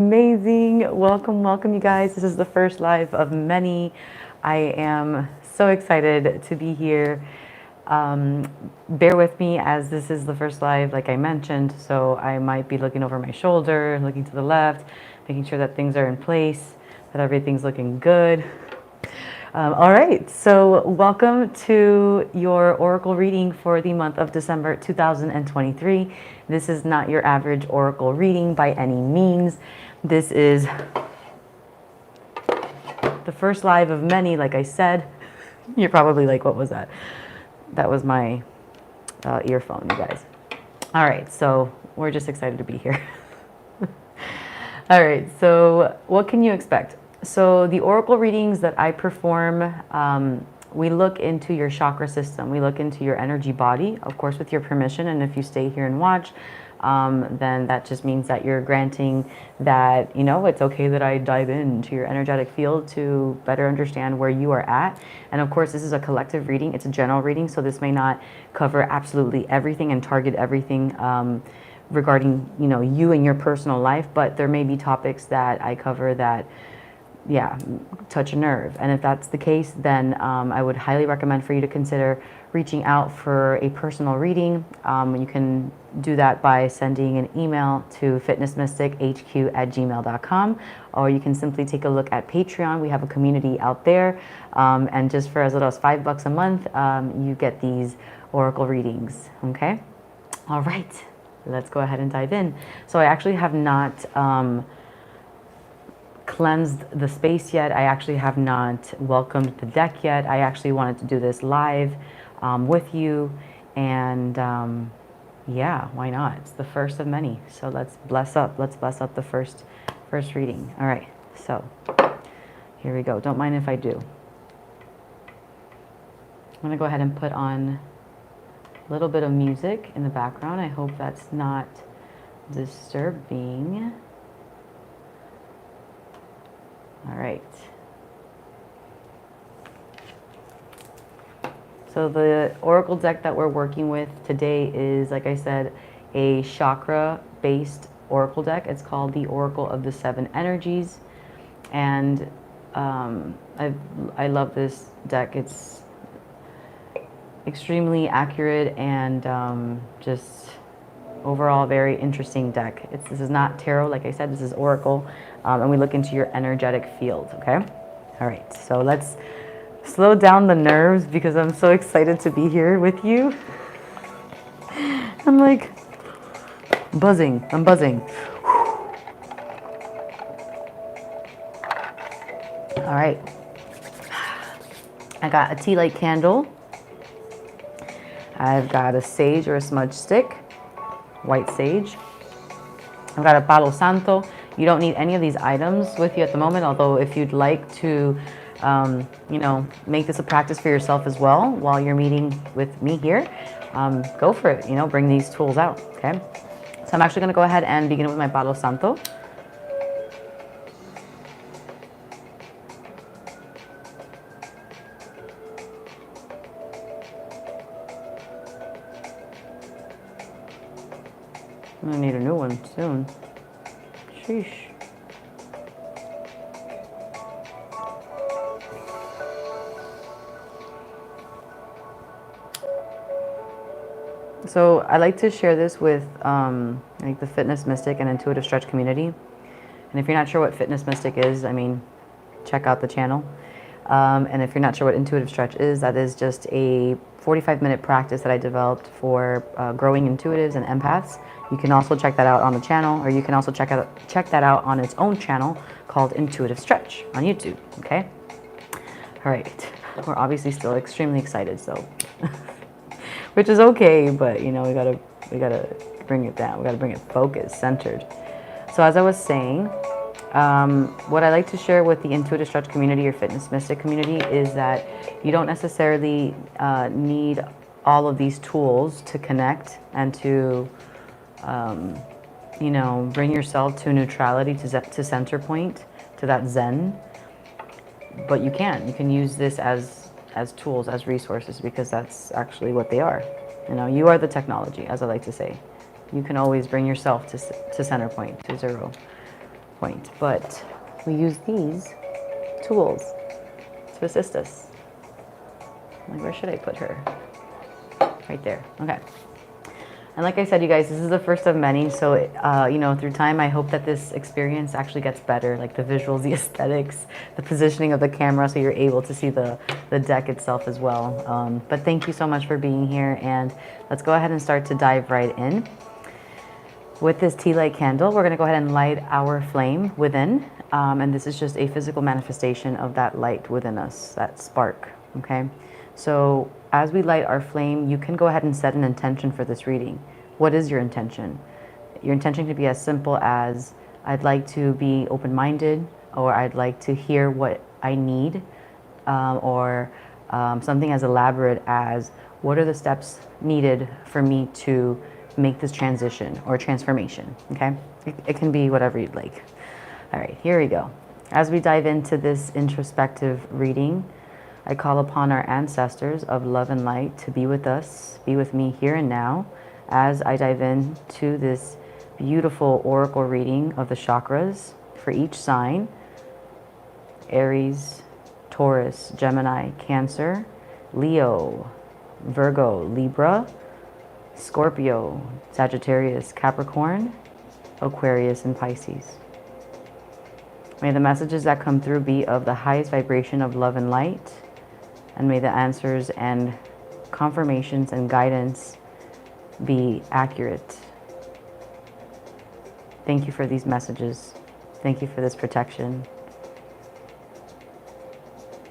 Amazing. Welcome, welcome, you guys. This is the first live of many. I am so excited to be here. Bear with me as this is the first live, like I mentioned, so I might be looking over my shoulder, looking to the left, making sure that things are in place, that everything's looking good. All right, so welcome to your oracle reading for the month of December 2023. This is not your average oracle reading by any means. This is the first live of many, like I said. You're probably like, what was that? That was my earphone, you guys. All right, so we're just excited to be here. All right, so what can you expect? So the oracle readings that I perform, we look into your chakra system. We look into your energy body, of course, with your permission. And if you stay here and watch, then that just means that you're granting that, you know, it's okay that I dive into your energetic field to better understand where you are at. And of course, this is a collective reading. It's a general reading, so this may not cover absolutely everything and target everything regarding, you know, you and your personal life, but there may be topics that I cover that, yeah, touch a nerve. And if that's the case, then I would highly recommend for you to consider reaching out for a personal reading. You can do that by sending an email to fitnessmystichq@gmail.com, or you can simply take a look at Patreon. We have a community out there, and just for as little as $5 a month, you get these oracle readings. Okay, all right, let's go ahead and dive in. So I actually have not cleansed the space yet. I actually have not welcomed the deck yet. I actually wanted to do this live with you, and yeah, why not? It's the first of many. So let's bless up. Let's bless up the first reading. All right. So here we go. Don't mind if I do. I'm gonna go ahead and put on a little bit of music in the background. I hope that's not disturbing. All right. So the oracle deck that we're working with today is, like I said, a chakra-based oracle deck. It's called the Oracle of the Seven Energies, and I love this deck. It's extremely accurate and just overall very interesting deck. This is not tarot, like I said. This is oracle, and we look into your energetic field. Okay. All right. So let's slow down the nerves because I'm so excited to be here with you. I'm like buzzing. I'm buzzing. All right. I got a tea light candle. I've got a sage or a smudge stick, white sage. I've got a palo santo. You don't need any of these items with you at the moment, although if you'd like to you know, make this a practice for yourself as well while you're meeting with me here, go for it. You know, bring these tools out. Okay, so I'm actually going to go ahead and begin with my palo santo. I'm gonna need a new one soon. Sheesh. So I like to share this with like the Fitness Mystic and Intuitive Stretch community. And if you're not sure what Fitness Mystic is, I mean, check out the channel. And if you're not sure what Intuitive Stretch is, that is just a 45-minute practice that I developed for growing intuitives and empaths. You can also check that out on the channel, or you can also check that out on its own channel called Intuitive Stretch on YouTube. Okay. All right. We're obviously still extremely excited, so which is okay, but you know, we gotta bring it down. We gotta bring it focused, centered. So as I was saying, what I like to share with the Intuitive Stretch community or Fitness Mystic community is that you don't necessarily need all of these tools to connect and to, you know, bring yourself to neutrality, to center point, to that zen. But you can use this as tools, as resources, because that's actually what they are. You know, you are the technology, as I like to say. You can always bring yourself to center point, to zero. point. But we use these tools to assist us. Like, where should I put her? Right there. Okay. And like I said, you guys, this is the first of many. So, you know, through time, I hope that this experience actually gets better. Like the visuals, the aesthetics, the positioning of the camera, so you're able to see the deck itself as well. But thank you so much for being here. And let's go ahead and start to dive right in. With this tea light candle, we're going to go ahead and light our flame within. And this is just a physical manifestation of that light within us, that spark. Okay. So as we light our flame, you can go ahead and set an intention for this reading. What is your intention? Your intention could be as simple as, I'd like to be open-minded, or I'd like to hear what I need, or something as elaborate as, what are the steps needed for me to make this transition or transformation, okay? It can be whatever you'd like. All right, here we go. As we dive into this introspective reading, I call upon our ancestors of love and light to be with us, be with me here and now, as I dive into this beautiful oracle reading of the chakras for each sign: Aries, Taurus, Gemini, Cancer, Leo, Virgo, Libra, Scorpio, Sagittarius, Capricorn, Aquarius, and Pisces. May the messages that come through be of the highest vibration of love and light, and may the answers and confirmations and guidance be accurate. Thank you for these messages. Thank you for this protection.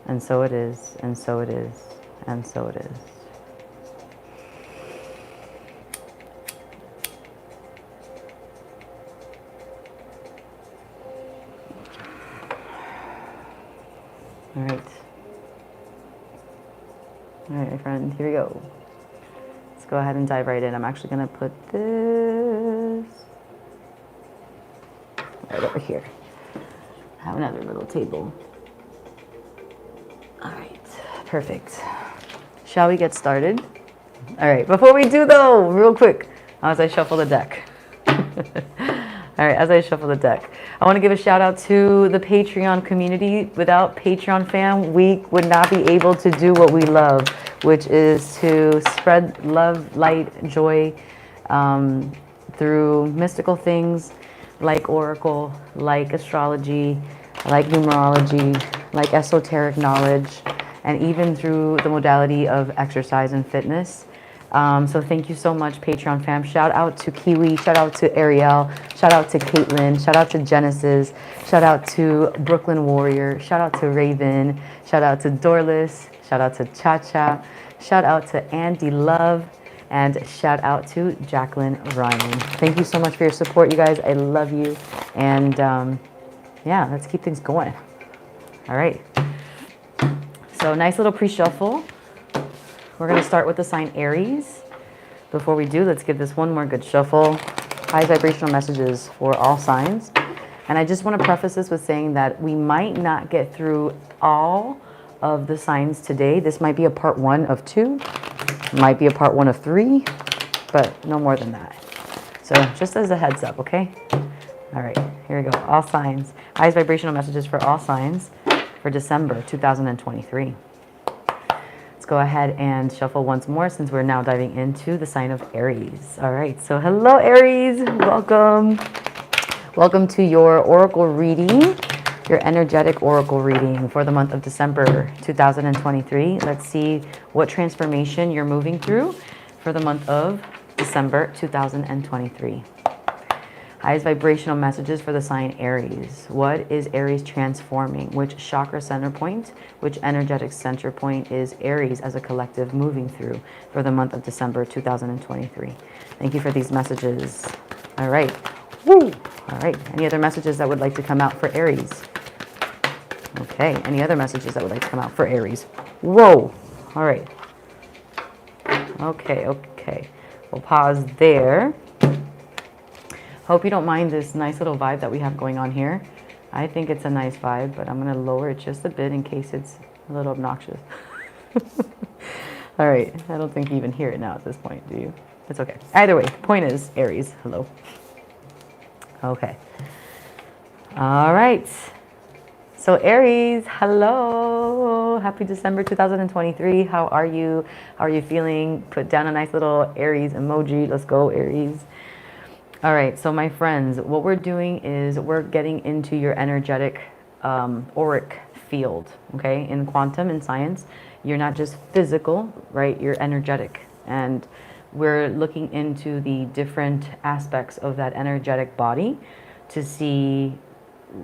And so it is, and so it is, and so it is. All right. All right, my friend, here we go. Let's go ahead and dive right in. I'm actually going to put this right over here. I have another little table. All right, perfect. Shall we get started? All right, before we do though, real quick, as I shuffle the deck. All right, as I shuffle the deck, I want to give a shout out to the Patreon community. Without Patreon fam, we would not be able to do what we love, which is to spread love, light, joy through mystical things like oracle, like astrology, like numerology, like esoteric knowledge, and even through the modality of exercise and fitness. So thank you so much, Patreon fam. Shout out to Kiwi, shout out to Ariel, shout out to Caitlin, shout out to Genesis, shout out to Brooklyn Warrior, shout out to Raven, shout out to Dorless, shout out to Cha-Cha, shout out to Andy Love, and shout out to Jacqueline Ryan. Thank you so much for your support, you guys. I love you. And yeah, let's keep things going. All right. So nice little pre-shuffle. We're going to start with the sign Aries. Before we do, let's give this one more good shuffle. High vibrational messages for all signs. And I just want to preface this with saying that we might not get through all of the signs today. This might be a part 1 of 2, might be a part 1 of 3, but no more than that. So just as a heads up, okay? All right, here we go. All signs. Highest vibrational messages for all signs for December 2023. Go ahead and shuffle once more, since we're now diving into the sign of Aries. All right, so hello Aries, welcome. Welcome to your oracle reading, your energetic oracle reading for the month of December 2023. Let's see what transformation you're moving through for the month of December 2023. Highest vibrational messages for the sign Aries. What is Aries transforming? Which chakra center point, which energetic center point is Aries as a collective moving through for the month of December 2023? Thank you for these messages. All right. Woo! All right. Any other messages that would like to come out for Aries? Okay. Any other messages that would like to come out for Aries? Whoa. All right. Okay. Okay. We'll pause there. Hope you don't mind this nice little vibe that we have going on here. I think it's a nice vibe, but I'm going to lower it just a bit in case it's a little obnoxious. All right. I don't think you even hear it now at this point, do you? It's okay. Either way, point is, Aries, hello. Okay. All right. So Aries, hello. Happy December 2023. How are you? How are you feeling? Put down a nice little Aries emoji. Let's go, Aries. All right, so my friends, what we're doing is we're getting into your energetic auric field, okay? In quantum, in science, you're not just physical, right? You're energetic. And we're looking into the different aspects of that energetic body to see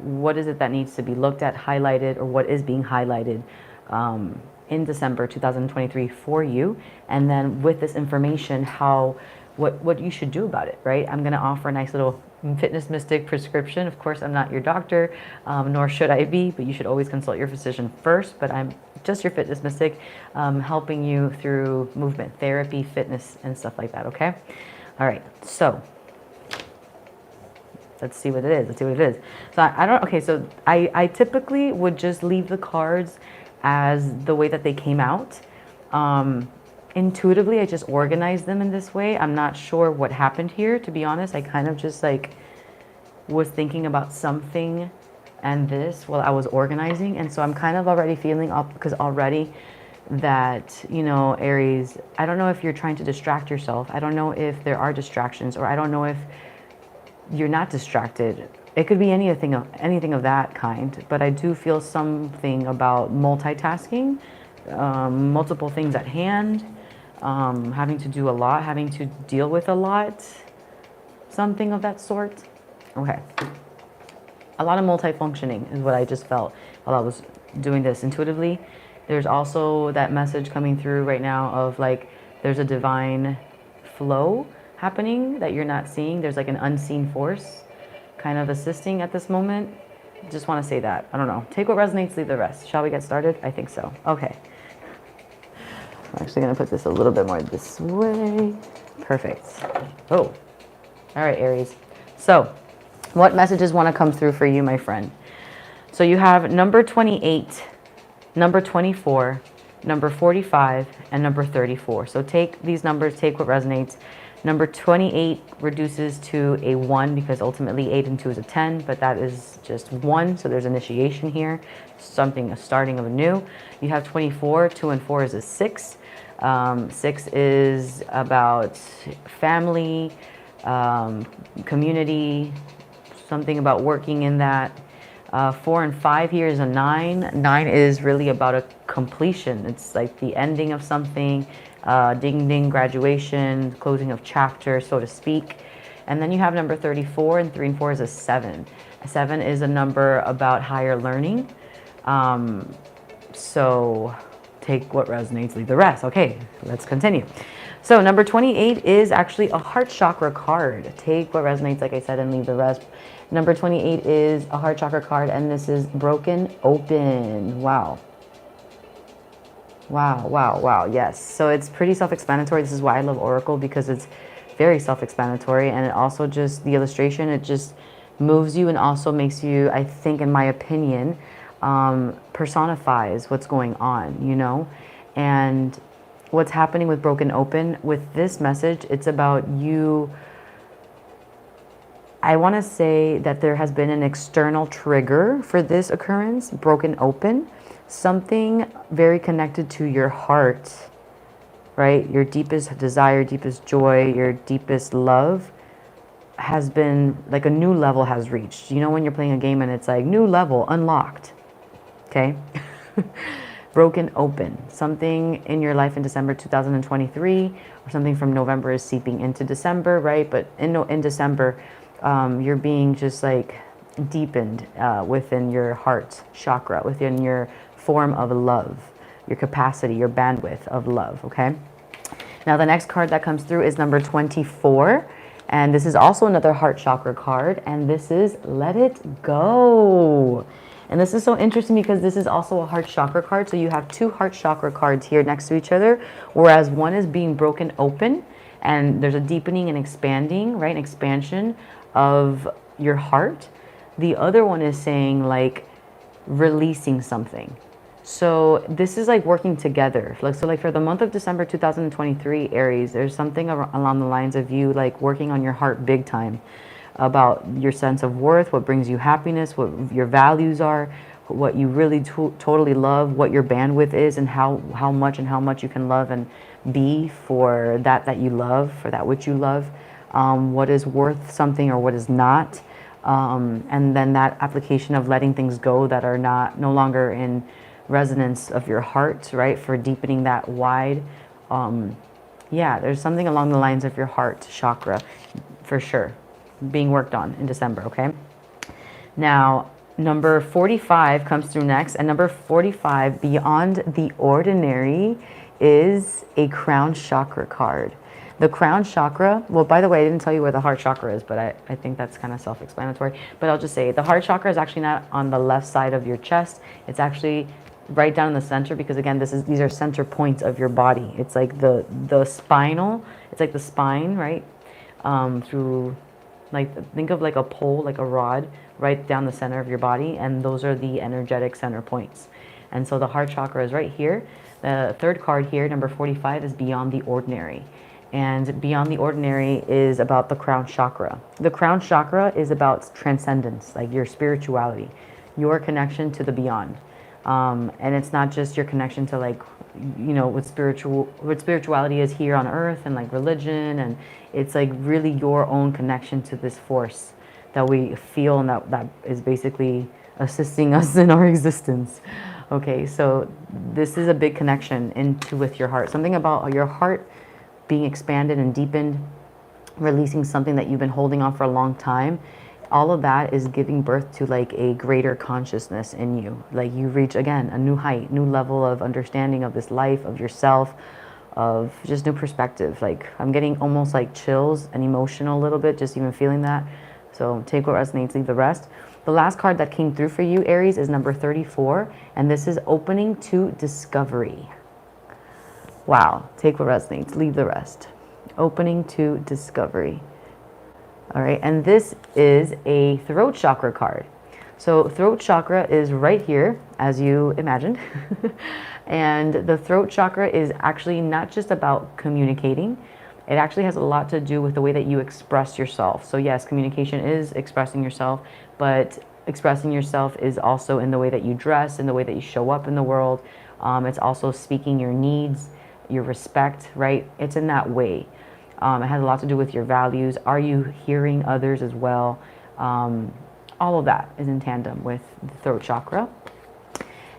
what is it that needs to be looked at, highlighted, or what is being highlighted in December 2023 for you. And then with this information, what you should do about it, right? I'm going to offer a nice little fitness mystic prescription. Of course, I'm not your doctor, nor should I be, but you should always consult your physician first. But I'm just your fitness mystic, helping you through movement therapy, fitness, and stuff like that, okay? All right, so let's see what it is. Let's see what it is. So I don't, okay, so I typically would just leave the cards as the way that they came out. Intuitively, I just organized them in this way. I'm not sure what happened here, to be honest. I kind of just like was thinking about something and this while I was organizing. And so I'm kind of already feeling up because already that, you know, Aries, I don't know if you're trying to distract yourself. I don't know if there are distractions, or I don't know if you're not distracted. It could be anything of that kind, but I do feel something about multitasking, multiple things at hand, having to do a lot, having to deal with a lot, something of that sort. Okay. A lot of multifunctioning is what I just felt while I was doing this intuitively. There's also that message coming through right now of like, there's a divine flow happening that you're not seeing. There's like an unseen force kind of assisting at this moment. Just want to say that. I don't know. Take what resonates, leave the rest. Shall we get started? I think so. Okay. I'm actually going to put this a little bit more this way. Perfect. Oh. All right, Aries. So, what messages want to come through for you, my friend? So you have number 28, number 24, number 45, and number 34. So take these numbers, take what resonates. Number 28 reduces to a 1 because ultimately 8 and 2 is a 10, but that is just 1, so there's initiation here, something, a starting of a new. You have 24, 2 and 4 is a 6. 6 is about family, community, something about working in that. 4 and 5 here is a 9. 9 is really about a completion. It's like the ending of something, ding ding, graduation, closing of chapter, so to speak. And then you have number 34, and 3 and 4 is a 7. A 7 is a number about higher learning. So take what resonates, leave the rest. Okay, let's continue. So number 28 is actually a heart chakra card. Take what resonates, like I said, and leave the rest. Number 28 is a heart chakra card, and this is broken open. Wow. Wow, wow, wow. Yes. So it's pretty self-explanatory. This is why I love Oracle, because it's very self-explanatory, and it also just, the illustration, it just moves you and also makes you, I think, in my opinion, personifies what's going on, you know? And what's happening with broken open, with this message, it's about you. I want to say that there has been an external trigger for this occurrence, broken open, something very connected to your heart, right? Your deepest desire, deepest joy, your deepest love has been, like a new level has reached. You know when you're playing a game and it's like, new level, unlocked, okay? Broken open. Something in your life in December 2023, or something from November is seeping into December, right? But in December, you're being just like deepened within your heart chakra, within your form of love, your capacity, your bandwidth of love, okay? Now the next card that comes through is number 24, and this is also another heart chakra card, and this is Let It Go. And this is so interesting because this is also a heart chakra card. So you have two heart chakra cards here next to each other, whereas one is being broken open and there's a deepening and expanding, right? An expansion of your heart. The other one is saying like releasing something. So this is like working together. Like, so like for the month of December 2023, Aries, there's something along the lines of you like working on your heart big time. about your sense of worth, what brings you happiness, what your values are, what you really totally love, what your bandwidth is, and how much you can love and be for that you love, for that which you love, what is worth something or what is not, and then that application of letting things go that are no longer in resonance of your heart, right? For deepening that wide. Yeah, there's something along the lines of your heart chakra, for sure, being worked on in December, okay? Now, number 45 comes through next, and number 45, Beyond the Ordinary, is a crown chakra card. The crown chakra, well, by the way, I didn't tell you where the heart chakra is, but I think that's kind of self-explanatory. But I'll just say the heart chakra is actually not on the left side of your chest. It's actually right down in the center, because again, these are center points of your body. It's like the spinal, it's like the spine, right? Through, like, think of like a pole, like a rod, right down the center of your body, and those are the energetic center points. And so the heart chakra is right here. The third card here, number 45, is Beyond the Ordinary. And Beyond the Ordinary is about the crown chakra. The crown chakra is about transcendence, like your spirituality, your connection to the beyond. And it's not just your connection to, like, you know, what spirituality is here on earth, and like religion, and it's like really your own connection to this force that we feel, and that is basically assisting us in our existence. Okay, so this is a big connection with your heart. Something about your heart being expanded and deepened, releasing something that you've been holding on for a long time. All of that is giving birth to like a greater consciousness in you. Like you reach, again, a new height, new level of understanding of this life, of yourself, of just new perspective. Like I'm getting almost like chills and emotional a little bit, just even feeling that. So take what resonates, leave the rest. The last card that came through for you, Aries, is number 34, and this is Opening to Discovery. Wow, take what resonates, leave the rest. Opening to Discovery. All right, and this is a throat chakra card. So throat chakra is right here, as you imagined. And the throat chakra is actually not just about communicating. It actually has a lot to do with the way that you express yourself. So yes, communication is expressing yourself, but expressing yourself is also in the way that you dress, in the way that you show up in the world. It's also speaking your needs, your respect, right? It's in that way. It has a lot to do with your values. Are you hearing others as well? All of that is in tandem with the throat chakra.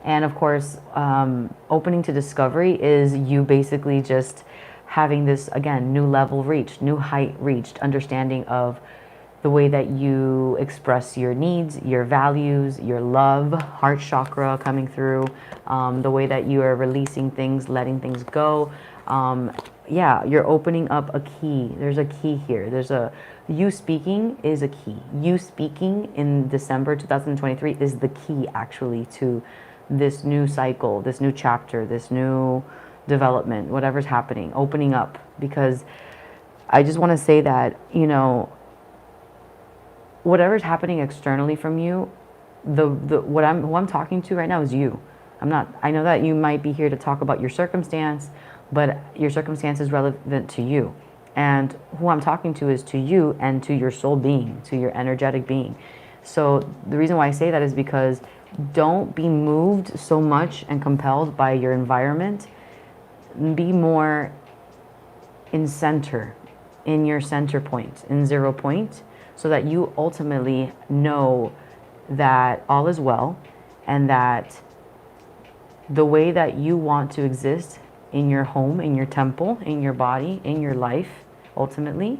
And of course, opening to discovery is you basically just having this, again, new level reached, new height reached, understanding of the way that you express your needs, your values, your love, heart chakra coming through, the way that you are releasing things, letting things go. Yeah, you're opening up a key. There's a key here. You speaking is a key. You speaking in December 2023 is the key, actually, to this new cycle, this new chapter, this new development, whatever's happening, opening up. Because I just want to say that, you know, whatever's happening externally from you, who I'm talking to right now is you. I know that you might be here to talk about your circumstance, but your circumstance is relevant to you. And who I'm talking to is to you and to your soul being, to your energetic being. So the reason why I say that is because don't be moved so much and compelled by your environment. Be more in your center point, in 0 point, so that you ultimately know that all is well, and that the way that you want to exist in your home, in your temple, in your body, in your life, ultimately,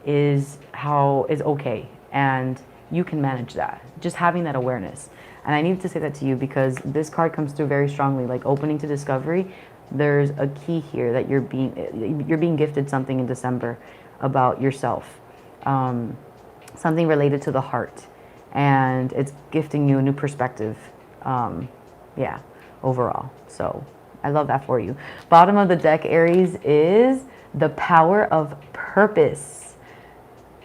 is okay. And you can manage that. Just having that awareness. And I need to say that to you because this card comes through very strongly, like opening to discovery. There's a key here that you're being gifted something in December about yourself. Something related to the heart. And it's gifting you a new perspective. Yeah, overall. So I love that for you. Bottom of the deck, Aries, is the Power of Purpose.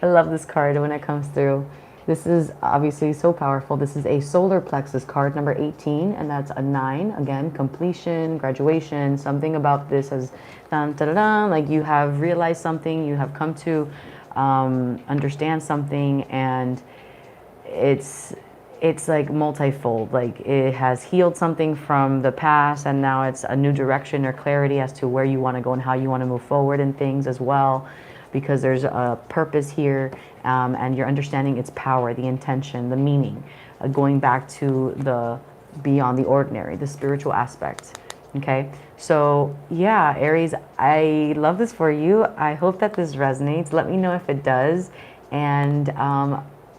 I love this card when it comes through. This is obviously so powerful. This is a solar plexus card, number 18, and that's a 9. Again, completion, graduation, something about this has dun, dun, dun, dun, like you have realized something, you have come to understand something, and it's like multifold. Like it has healed something from the past, and now it's a new direction or clarity as to where you want to go and how you want to move forward in things as well, because there's a purpose here, and you're understanding its power, the intention, the meaning, going back to the beyond the ordinary, the spiritual aspect. Okay, so yeah, Aries, I love this for you. I hope that this resonates. Let me know if it does. And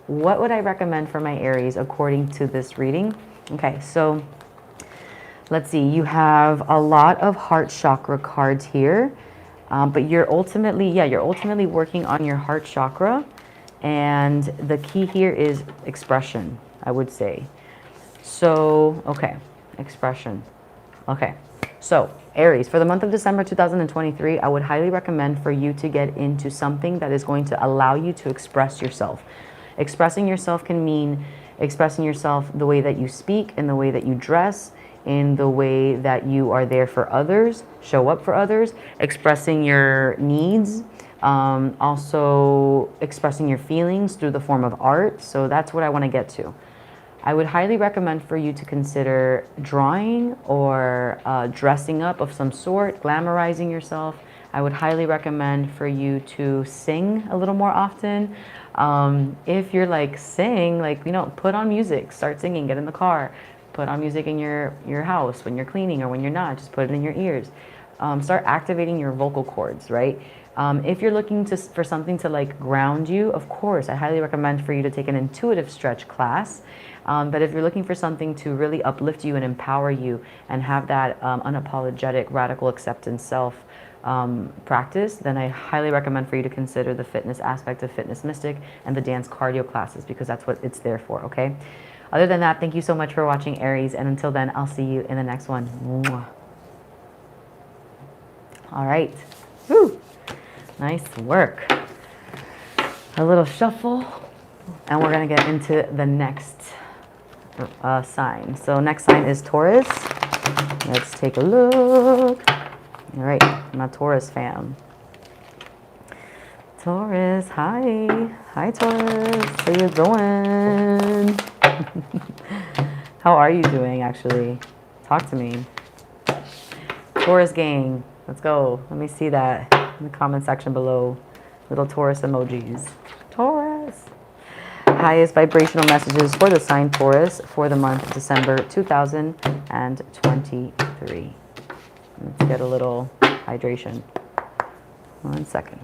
what would I recommend for my Aries according to this reading? Okay, so let's see. You have a lot of heart chakra cards here, but you're ultimately working on your heart chakra. And the key here is expression, I would say. So, okay, expression. Okay, so Aries, for the month of December 2023, I would highly recommend for you to get into something that is going to allow you to express yourself. Expressing yourself can mean expressing yourself the way that you speak, in the way that you dress, in the way that you are there for others, show up for others, expressing your needs, also expressing your feelings through the form of art. So that's what I want to get to. I would highly recommend for you to consider drawing or dressing up of some sort, glamorizing yourself. I would highly recommend for you to sing a little more often. If you're like sing, like, you know, put on music, start singing, get in the car, put on music in your house when you're cleaning or when you're not, just put it in your ears. Start activating your vocal cords, right? If you're looking for something to like ground you, of course, I highly recommend for you to take an intuitive stretch class. But if you're looking for something to really uplift you and empower you and have that unapologetic, radical acceptance self practice, then I highly recommend for you to consider the fitness aspect of Fitness Mystic and the dance cardio classes, because that's what it's there for, okay? Other than that, thank you so much for watching, Aries. And until then, I'll see you in the next one. Mwah. All right. Woo. Nice work. A little shuffle, and we're going to get into the next sign. So next sign is Taurus. Let's take a look. All right, my Taurus fam. Taurus, hi. Hi, Taurus. How you doing? How are you doing, actually? Talk to me. Taurus gang, let's go. Let me see that in the comment section below. Little Taurus emojis. Taurus. Highest vibrational messages for the sign Taurus for the month of December 2023. Let's get a little hydration. 1 second.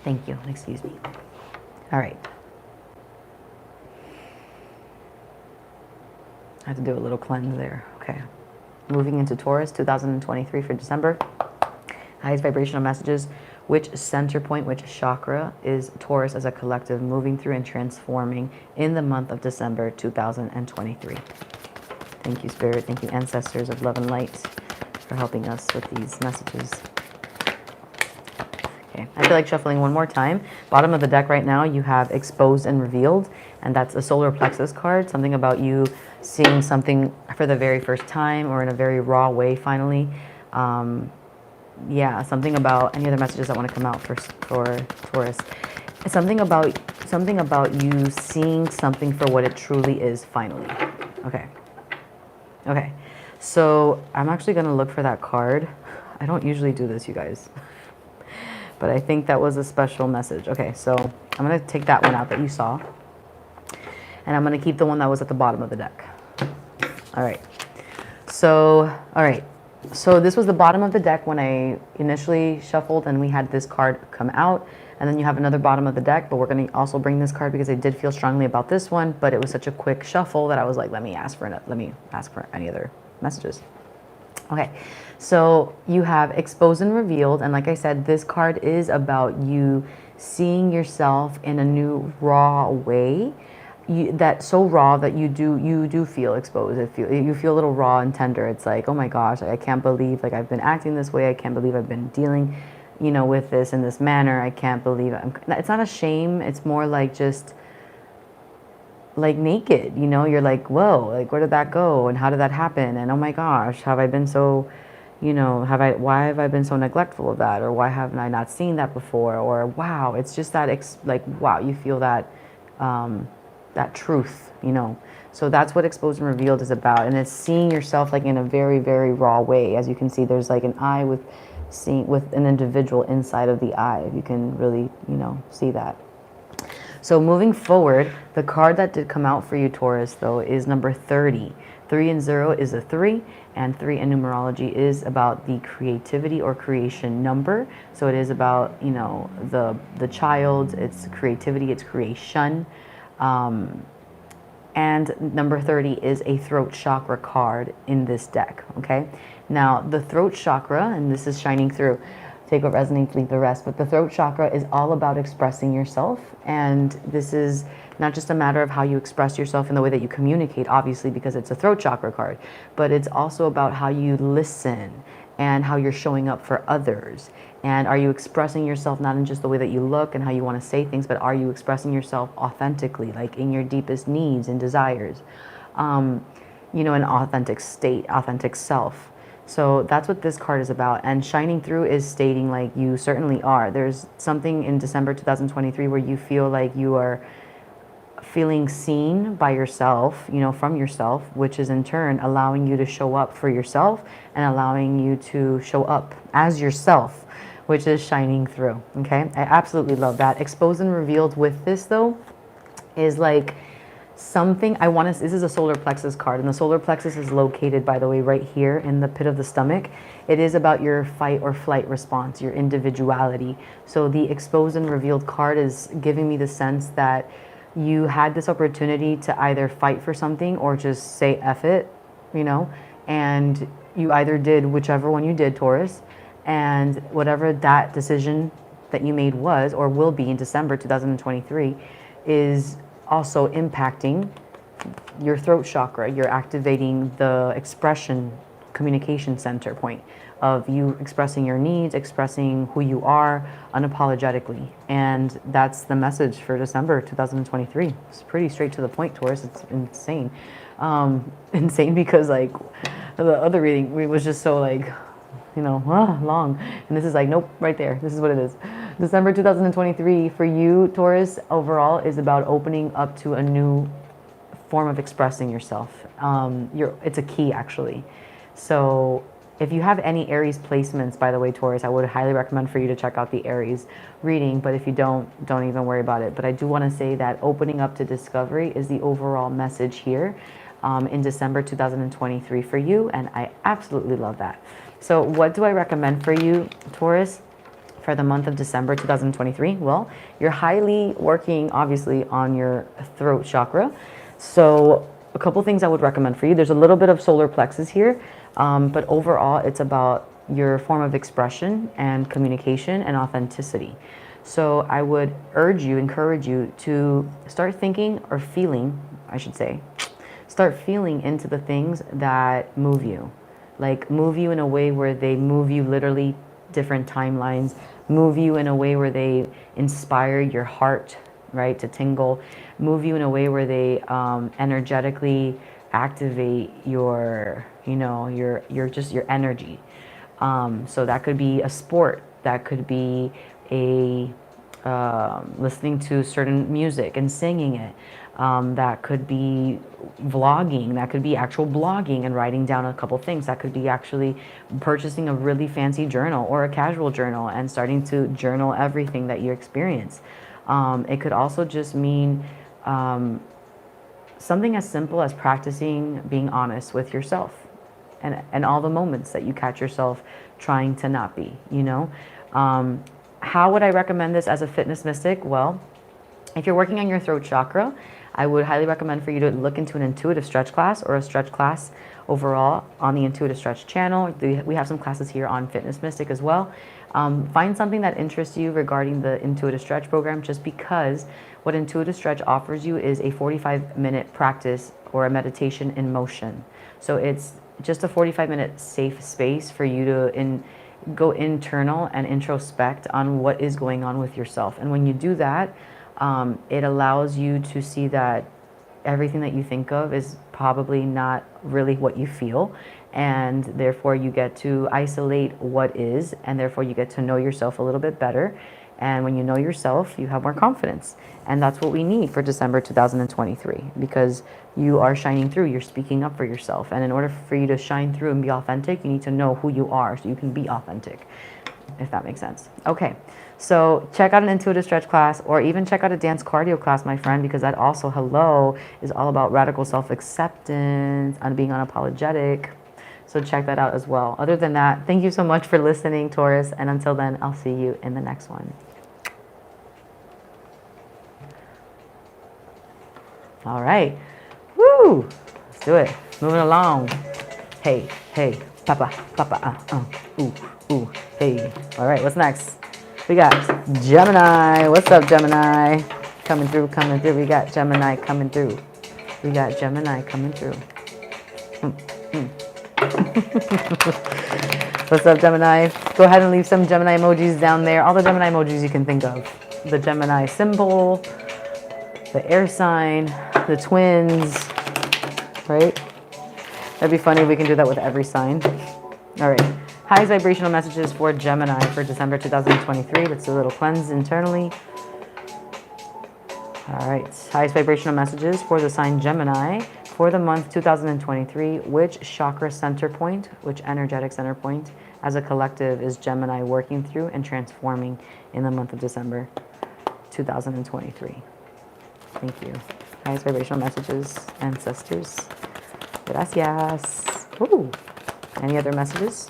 Thank you. Excuse me. All right. I have to do a little cleanse there. Okay. Moving into Taurus 2023 for December. Highest vibrational messages. Which center point, which chakra is Taurus as a collective moving through and transforming in the month of December 2023? Thank you, Spirit. Thank you, ancestors of love and light, for helping us with these messages. Okay, I feel like shuffling one more time. Bottom of the deck right now, you have exposed and revealed, and that's a solar plexus card. Something about you seeing something for the very first time or in a very raw way finally. Yeah, something about any other messages that want to come out for Taurus. Something about you seeing something for what it truly is finally. Okay. So I'm actually going to look for that card. I don't usually do this, you guys. But I think that was a special message. Okay, so I'm going to take that one out that you saw. And I'm going to keep the one that was at the bottom of the deck. All right. So this was the bottom of the deck when I initially shuffled, and we had this card come out. And then you have another bottom of the deck, but we're going to also bring this card because I did feel strongly about this one, but it was such a quick shuffle that I was like, let me ask for any other messages. Okay, so you have exposed and revealed, and like I said, this card is about you seeing yourself in a new raw way. That's so raw that you do feel exposed. You feel a little raw and tender. It's like, oh my gosh, I can't believe like I've been acting this way. I can't believe I've been dealing, with this in this manner. I can't believe it's not a shame. It's more like just like naked, you know, you're like, whoa, like where did that go and how did that happen? And oh my gosh, have I been so, you know, why have I been so neglectful of that? Or why haven't I not seen that before? Or wow, it's just that, like, wow, you feel that, that truth, you know. So that's what exposed and revealed is about. And it's seeing yourself like in a very, very raw way. As you can see, there's like an eye with an individual inside of the eye. You can really, you know, see that. So moving forward, the card that did come out for you, Taurus, though, is number 30. 3 and 0 is a 3, and 3 in numerology is about the creativity or creation number. So it is about, you know, the child, it's creativity, it's creation. And number 30 is a throat chakra card in this deck, okay? Now, the throat chakra, and this is shining through, take what resonates, leave the rest, but the throat chakra is all about expressing yourself, and this is not just a matter of how you express yourself in the way that you communicate, obviously, because it's a throat chakra card, but it's also about how you listen and how you're showing up for others. And are you expressing yourself not in just the way that you look and how you want to say things, but are you expressing yourself authentically, like in your deepest needs and desires? You know, an authentic state, authentic self. So that's what this card is about. And shining through is stating like you certainly are. There's something in December 2023 where you feel like you are feeling seen by yourself, you know, from yourself, which is in turn allowing you to show up for yourself and allowing you to show up as yourself, which is shining through. Okay, I absolutely love that. Exposed and revealed with this though is like something I want to, this is a solar plexus card, and the solar plexus is located, by the way, right here in the pit of the stomach. It is about your fight or flight response, your individuality. So the exposed and revealed card is giving me the sense that you had this opportunity to either fight for something or just say F it, you know, and you either did whichever one you did, Taurus, and whatever that decision that you made was or will be in December 2023 is also impacting your throat chakra. You're activating the expression communication center point of you expressing your needs, expressing who you are unapologetically. And that's the message for December 2023. It's pretty straight to the point, Taurus. It's insane. Insane because like the other reading was just so like, you know, long. And this is like, nope, right there. This is what it is. December 2023 for you, Taurus, overall is about opening up to a new form of expressing yourself. It's a key, actually. So if you have any Aries placements, by the way, Taurus, I would highly recommend for you to check out the Aries reading. But if you don't even worry about it. But I do want to say that opening up to discovery is the overall message here in December 2023 for you. And I absolutely love that. So what do I recommend for you, Taurus, for the month of December 2023? Well, you're highly working, obviously, on your throat chakra. So a couple things I would recommend for you. There's a little bit of solar plexus here, but overall, it's about your form of expression and communication and authenticity. So I would encourage you to start thinking or feeling, I should say, start feeling into the things that move you. Like move you in a way where they move you literally different timelines, move you in a way where they inspire your heart, right, to tingle, move you in a way where they energetically activate your, you know, your energy. So that could be a sport, that could be a listening to certain music and singing it. That could be vlogging, that could be actual blogging and writing down a couple things, that could be actually purchasing a really fancy journal or a casual journal and starting to journal everything that you experience. It could also just mean something as simple as practicing being honest with yourself and all the moments that you catch yourself trying to not be, you know. How would I recommend this as a fitness mystic? Well, if you're working on your throat chakra, I would highly recommend for you to look into an intuitive stretch class or a stretch class overall on the Intuitive Stretch channel. We have some classes here on Fitness Mystic as well. Find something that interests you regarding the Intuitive Stretch program, just because what Intuitive Stretch offers you is a 45-minute practice or a meditation in motion. So it's just a 45-minute safe space for you to go internal and introspect on what is going on with yourself. And when you do that, it allows you to see that everything that you think of is probably not really what you feel, and therefore you get to isolate what is, and therefore you get to know yourself a little bit better. And when you know yourself, you have more confidence. And that's what we need for December 2023, because you are shining through, you're speaking up for yourself. And in order for you to shine through and be authentic, you need to know who you are so you can be authentic, if that makes sense. Okay, so check out an intuitive stretch class, or even check out a dance cardio class, my friend, because that also, hello, is all about radical self-acceptance and being unapologetic. So check that out as well. Other than that, thank you so much for listening, Taurus. And until then, I'll see you in the next one. All right. Woo! Let's do it. Moving along. Hey, hey, papa, papa, ooh, ooh, hey. All right, what's next? We got Gemini. What's up, Gemini? Coming through, coming through. We got Gemini coming through. We got Gemini coming through. What's up, Gemini? Go ahead and leave some Gemini emojis down there. All the Gemini emojis you can think of. The Gemini symbol, the air sign, the twins, right? That'd be funny if we can do that with every sign. All right. Highest vibrational messages for Gemini for December 2023. Let's do a little cleanse internally. All right. Highest vibrational messages for the sign Gemini for the month 2023. Which chakra center point, which energetic center point as a collective is Gemini working through and transforming in the month of December 2023? Thank you. Highest vibrational messages, ancestors. Gracias. Ooh. Any other messages?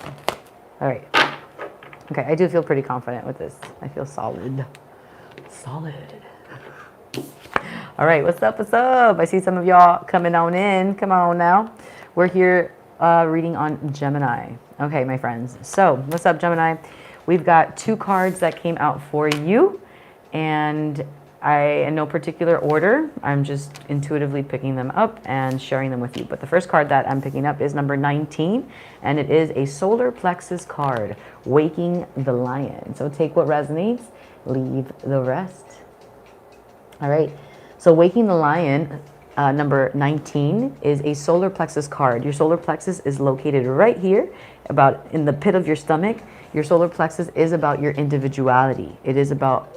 All right. Okay, I do feel pretty confident with this. I feel solid. Solid. All right, what's up, what's up? I see some of y'all coming on in. Come on now. We're here reading on Gemini. Okay, my friends. So, what's up, Gemini? We've got 2 cards that came out for you, and in no particular order, I'm just intuitively picking them up and sharing them with you. But the first card that I'm picking up is number 19, and it is a solar plexus card, Waking the Lion. So take what resonates, leave the rest. All right, so Waking the Lion, number 19, is a solar plexus card. Your solar plexus is located right here, about in the pit of your stomach. Your solar plexus is about your individuality. It is about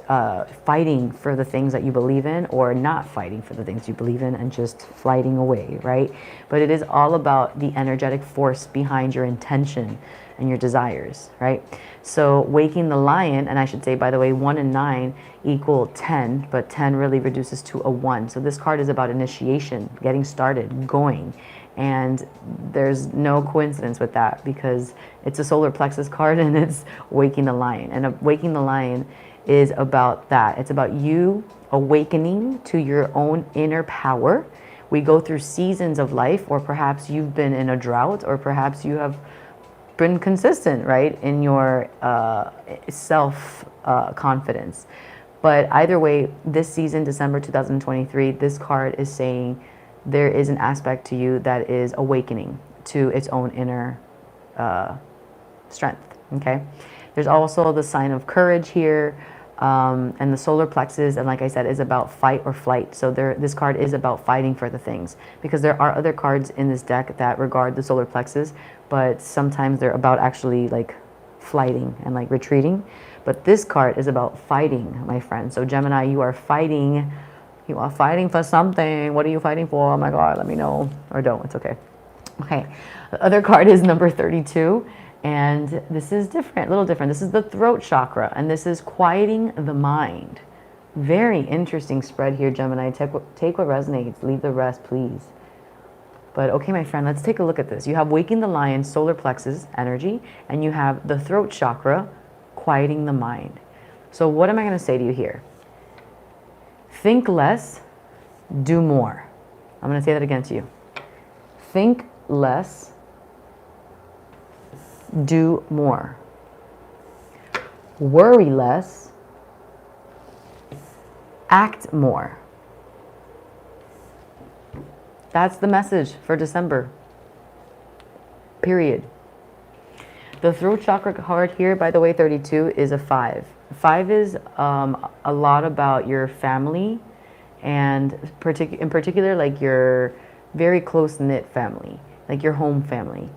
fighting for the things that you believe in, or not fighting for the things you believe in and just flighting away, right? But it is all about the energetic force behind your intention and your desires, right? So Waking the Lion, and I should say, by the way, 1 and 9 equal 10, but 10 really reduces to a 1. So this card is about initiation, getting started, going. And there's no coincidence with that, because it's a solar plexus card and it's Waking the Lion. And Waking the Lion is about that. It's about you awakening to your own inner power. We go through seasons of life, or perhaps you've been in a drought, or perhaps you have been consistent, right, in your self-confidence. But either way, this season, December 2023, this card is saying there is an aspect to you that is awakening to its own inner strength, okay? There's also the sign of courage here, and the solar plexus, and like I said, is about fight or flight. So this card is about fighting for the things, because there are other cards in this deck that regard the solar plexus, but sometimes they're about actually like flighting and like retreating. But this card is about fighting, my friend. So Gemini, you are fighting. You are fighting for something. What are you fighting for? Oh my God, let me know. Or don't, it's okay. Okay, the other card is number 32. And this is different, a little different. This is the throat chakra, and this is quieting the mind. Very interesting spread here, Gemini. Take what resonates, leave the rest, please. But okay, my friend, let's take a look at this. You have Waking the Lion, solar plexus energy, and you have the throat chakra, quieting the mind. So what am I going to say to you here? Think less, do more. I'm going to say that again to you. Think less, do more. Worry less, act more. That's the message for December. Period. The throat chakra card here, by the way, 32, is a 5. 5 is a lot about your family and in particular, like your very close-knit family, like your home family.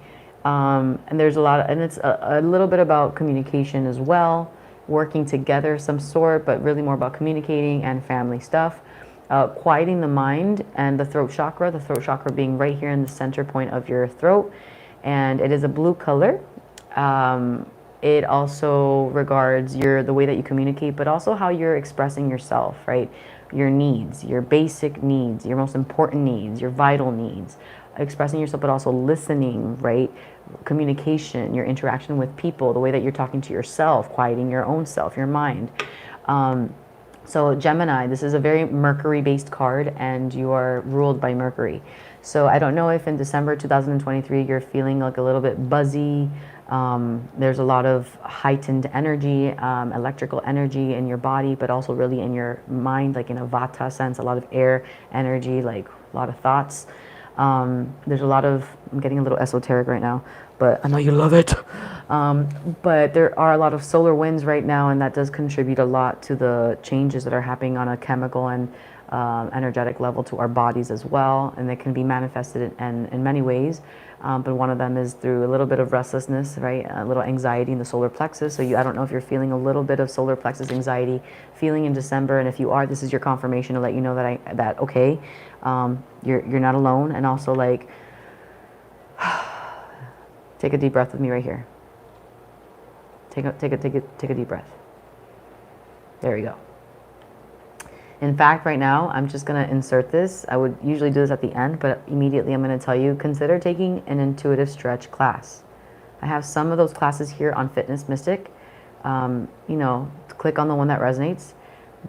And there's a lot of, and it's a little bit about communication as well, working together of some sort, but really more about communicating and family stuff. Quieting the mind and the throat chakra being right here in the center point of your throat. And it is a blue color. It also regards the way that you communicate, but also how you're expressing yourself, right? Your needs, your basic needs, your most important needs, your vital needs. Expressing yourself, but also listening, right? Communication, your interaction with people, the way that you're talking to yourself, quieting your own self, your mind. So Gemini, this is a very Mercury-based card, and you are ruled by Mercury. So I don't know if in December 2023 you're feeling like a little bit buzzy. There's a lot of heightened energy, electrical energy in your body, but also really in your mind, like in a Vata sense, a lot of air energy, like a lot of thoughts. There's a lot of, I'm getting a little esoteric right now, but I know you love it. But there are a lot of solar winds right now, and that does contribute a lot to the changes that are happening on a chemical and energetic level to our bodies as well. And they can be manifested in many ways. But one of them is through a little bit of restlessness, right? A little anxiety in the solar plexus. So I don't know if you're feeling a little bit of solar plexus anxiety feeling in December. And if you are, this is your confirmation to let you know that okay, you're not alone. And also, like, take a deep breath with me right here. Take a deep breath. There we go. In fact, right now, I'm just going to insert this. I would usually do this at the end, but immediately I'm going to tell you, consider taking an intuitive stretch class. I have some of those classes here on Fitness Mystic. Click on the one that resonates.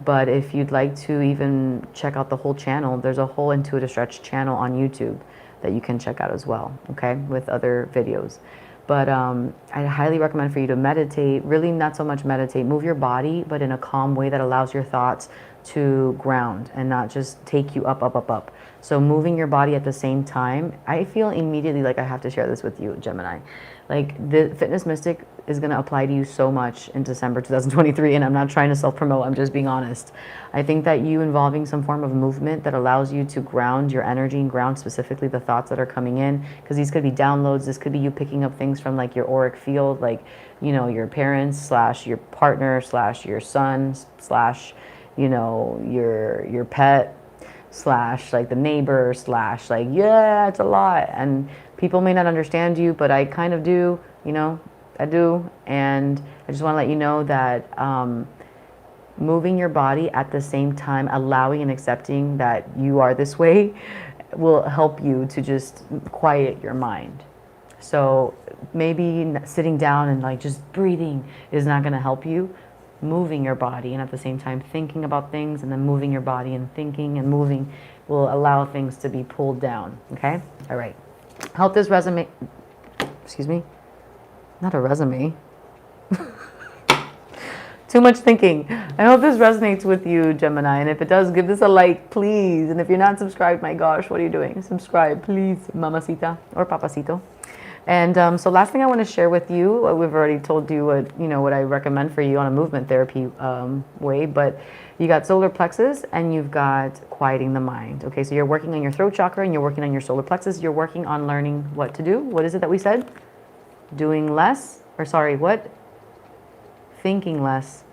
But if you'd like to even check out the whole channel, there's a whole intuitive stretch channel on YouTube that you can check out as well, okay, with other videos. But I highly recommend for you to meditate, really not so much meditate, move your body, but in a calm way that allows your thoughts to ground and not just take you up, up, up, up. So moving your body at the same time, I feel immediately like I have to share this with you, Gemini. Like, the Fitness Mystic is going to apply to you so much in December 2023, and I'm not trying to self-promote, I'm just being honest. I think that you involving some form of movement that allows you to ground your energy and ground specifically the thoughts that are coming in, because these could be downloads, this could be you picking up things from like your auric field, like, your parents / your partner / your son / your pet / like the neighbor / like, yeah, it's a lot. And people may not understand you, but I kind of do, I do. And I just want to let you know that moving your body at the same time, allowing and accepting that you are this way, will help you to just quiet your mind. So maybe sitting down and like just breathing is not going to help you. Moving your body and at the same time thinking about things, and then moving your body and thinking and moving will allow things to be pulled down. Okay? All right. I hope this resume, excuse me, not a resume. Too much thinking. I hope this resonates with you, Gemini. And if it does, give this a like, please. And if you're not subscribed, my gosh, what are you doing? Subscribe, please, mamacita or papacito. And so last thing I want to share with you, we've already told you what I recommend for you on a movement therapy way, but you got solar plexus and you've got quieting the mind. Okay, so you're working on your throat chakra and you're working on your solar plexus. You're working on learning what to do. What is it that we said? Doing less, what? Thinking less,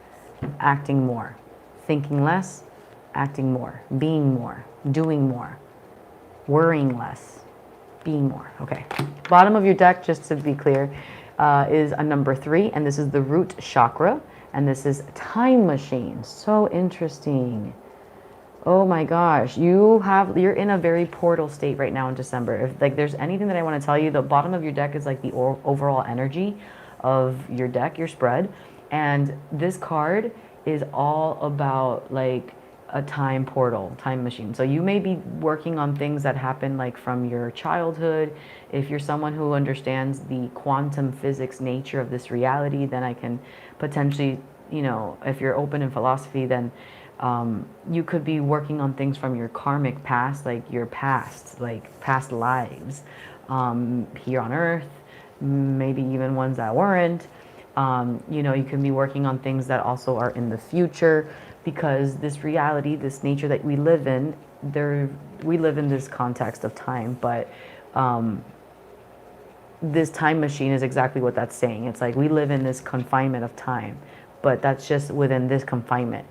acting more. Thinking less, acting more. Being more, doing more. Worrying less, being more. Okay. Bottom of your deck, just to be clear, is a number 3, and this is the root chakra, and this is time machine. So interesting. Oh my gosh, you're in a very portal state right now in December. If like there's anything that I want to tell you, the bottom of your deck is like the overall energy of your deck, your spread, and this card is all about like a time portal, time machine. So you may be working on things that happen like from your childhood. If you're someone who understands the quantum physics nature of this reality, then I can potentially, if you're open in philosophy, then you could be working on things from your karmic past, like your past, like past lives here on Earth, maybe even ones that weren't. You can be working on things that also are in the future. because this reality, this nature that we live in, we live in this context of time, but this time machine is exactly what that's saying. It's like we live in this confinement of time, but that's just within this confinement.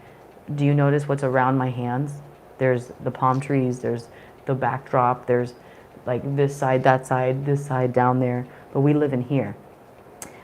Do you notice what's around my hands? There's the palm trees, there's the backdrop, there's like this side, this side down there, but we live in here.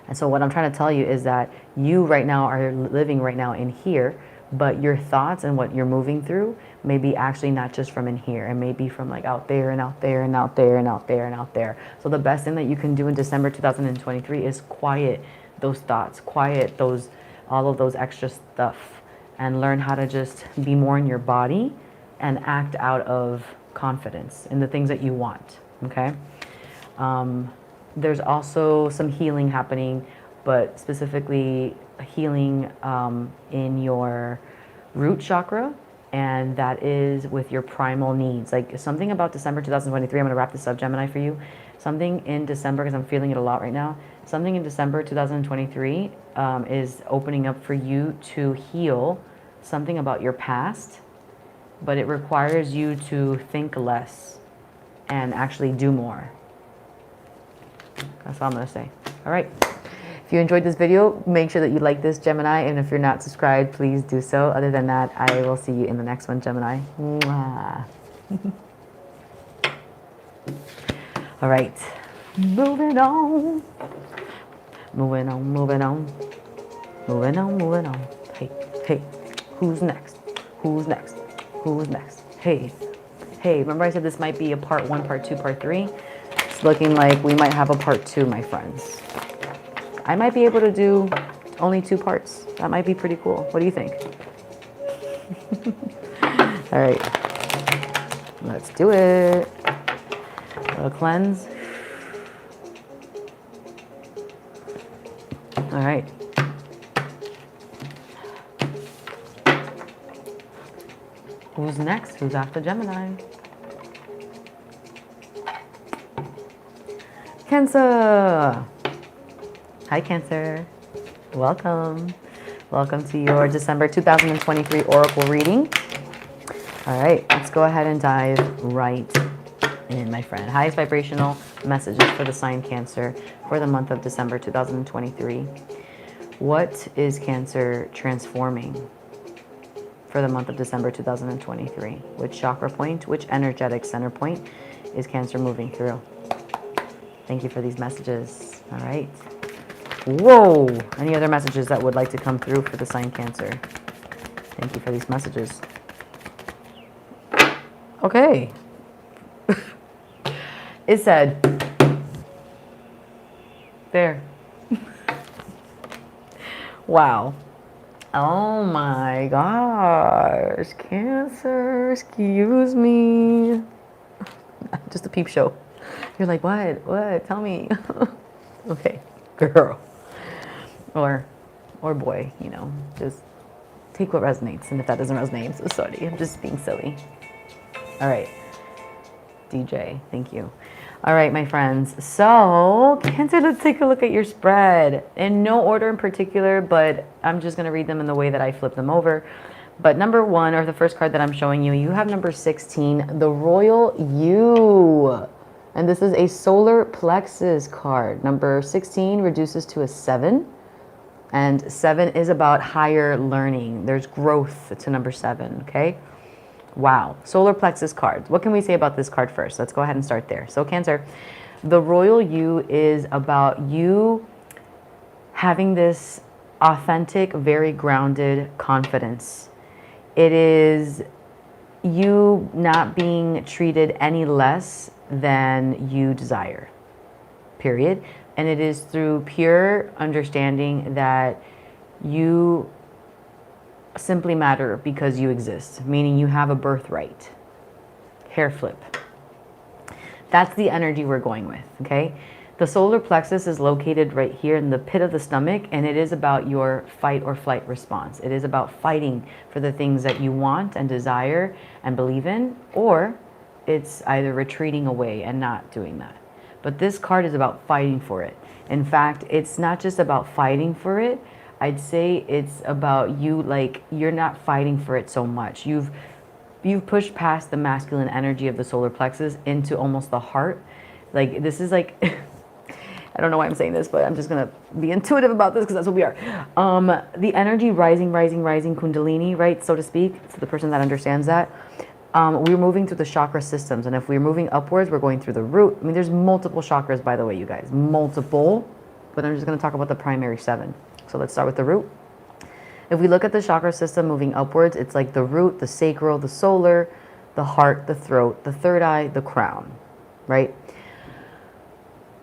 And so what I'm trying to tell you is that you right now are living right now in here, but your thoughts and what you're moving through may be actually not just from in here, and may be from like out there and out there and out there and out there and out there. So the best thing that you can do in December 2023 is quiet those thoughts, quiet those, all of those extra stuff, and learn how to just be more in your body and act out of confidence in the things that you want, okay? There's also some healing happening, but specifically healing in your root chakra, and that is with your primal needs. Like something about December 2023, I'm going to wrap this up, Gemini, for you. Something in December, because I'm feeling it a lot right now, something in December 2023 is opening up for you to heal something about your past, but it requires you to think less and actually do more. That's all I'm going to say. All right. If you enjoyed this video, make sure that you like this, Gemini. And if you're not subscribed, please do so. Other than that, I will see you in the next one, Gemini. Mwah. All right. Moving on. Moving on, moving on. Moving on, moving on. Hey, hey. Who's next? Who's next? Who's next? Hey. Hey, remember I said this might be a part 1, part 2, part 3? It's looking like we might have a part 2, my friends. I might be able to do only 2 parts. That might be pretty cool. What do you think? All right. Let's do it. A little cleanse. All right. Who's next? Who's after Gemini? Cancer. Hi, Cancer. Welcome. Welcome to your December 2023 Oracle reading. All right, let's go ahead and dive right in, my friend. Highest vibrational messages for the sign Cancer for the month of December 2023. What is Cancer transforming for the month of December 2023? Which chakra point, which energetic center point is Cancer moving through? Thank you for these messages. All right. Whoa! Any other messages that would like to come through for the sign Cancer? Thank you for these messages. Okay. It said, there. Wow. Oh my gosh. Cancer, excuse me. Just a peep show. You're like, what? What? Tell me. Okay, girl. Or boy, you know, just take what resonates. And if that doesn't resonate, I'm so sorry. I'm just being silly. All right. DJ, thank you. All right, my friends. So, Cancer, let's take a look at your spread. In no order in particular, but I'm just going to read them in the way that I flip them over. But number 1, or the first card that I'm showing you, you have number 16, the Royal You. And this is a solar plexus card. Number 16 reduces to a 7. And 7 is about higher learning. There's growth to number 7, okay? Wow. Solar plexus cards. What can we say about this card first? Let's go ahead and start there. So Cancer, the Royal You is about you having this authentic, very grounded confidence. It is you not being treated any less than you desire, period. And it is through pure understanding that you simply matter because you exist, meaning you have a birthright. Hair flip. That's the energy we're going with, okay? The solar plexus is located right here in the pit of the stomach, and it is about your fight or flight response. It is about fighting for the things that you want and desire and believe in, or it's either retreating away and not doing that. But this card is about fighting for it. In fact, it's not just about fighting for it, I'd say it's about you, like, you're not fighting for it so much. You've pushed past the masculine energy of the solar plexus into almost the heart. Like, this is like I don't know why I'm saying this, but I'm just gonna be intuitive about this because that's what we are. The energy rising, rising, rising, kundalini, right, so to speak, for the person that understands that. We're moving through the chakra systems, and if we're moving upwards, we're going through the root. I mean, there's multiple chakras, by the way, you guys, multiple, but I'm just gonna talk about the primary 7. So let's start with the root. If we look at the chakra system moving upwards, it's like the root, the sacral, the solar, the heart, the throat, the third eye, the crown, right?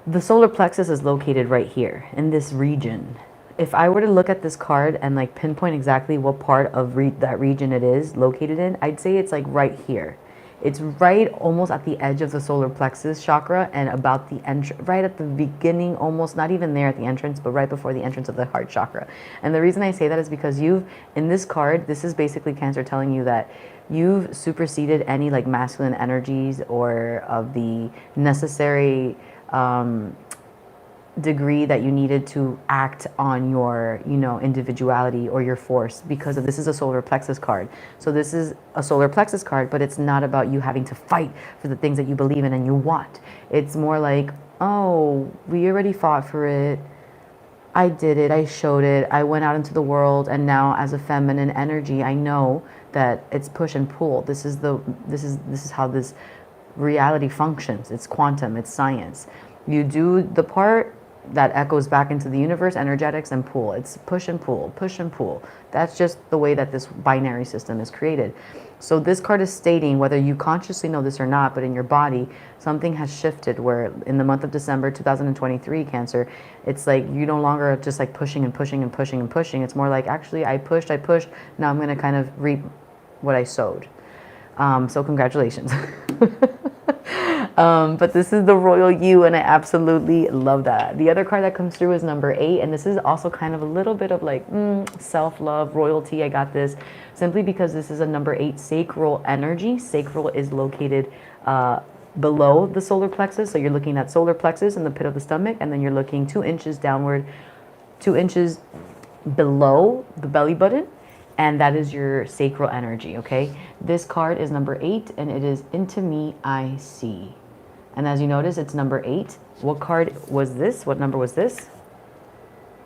The solar plexus is located right here in this region. If I were to look at this card and like pinpoint exactly what part of that region it is located in, I'd say it's like right here. It's right almost at the edge of the solar plexus chakra and about the right at the beginning, almost not even there at the entrance, but right before the entrance of the heart chakra. And the reason I say that is because in this card, this is basically Cancer telling you that you've superseded any like masculine energies or of the necessary degree that you needed to act on your, individuality or your force, because this is a solar plexus card. So this is a solar plexus card, but it's not about you having to fight for the things that you believe in and you want. It's more like, oh, we already fought for it. I did it. I showed it. I went out into the world, and now as a feminine energy, I know that it's push and pull. This is how this reality functions. It's quantum, it's science. You do the part that echoes back into the universe, energetics, and pull. It's push and pull, push and pull. That's just the way that this binary system is created. So this card is stating, whether you consciously know this or not, but in your body, something has shifted where in the month of December 2023, Cancer, it's like you no longer are just like pushing and pushing and pushing and pushing. It's more like, actually, I pushed, now I'm going to kind of reap what I sowed. So congratulations. But this is the royal you, and I absolutely love that. The other card that comes through is number 8, and this is also kind of a little bit of like self-love, royalty. I got this simply because this is a number 8 sacral energy. Sacral is located below the solar plexus, so you're looking at solar plexus in the pit of the stomach, and then you're looking 2 inches downward, 2 inches below the belly button, and that is your sacral energy, okay? This card is number 8, and it is Into Me I See. And as you notice, it's number 8. What card was this? What number was this?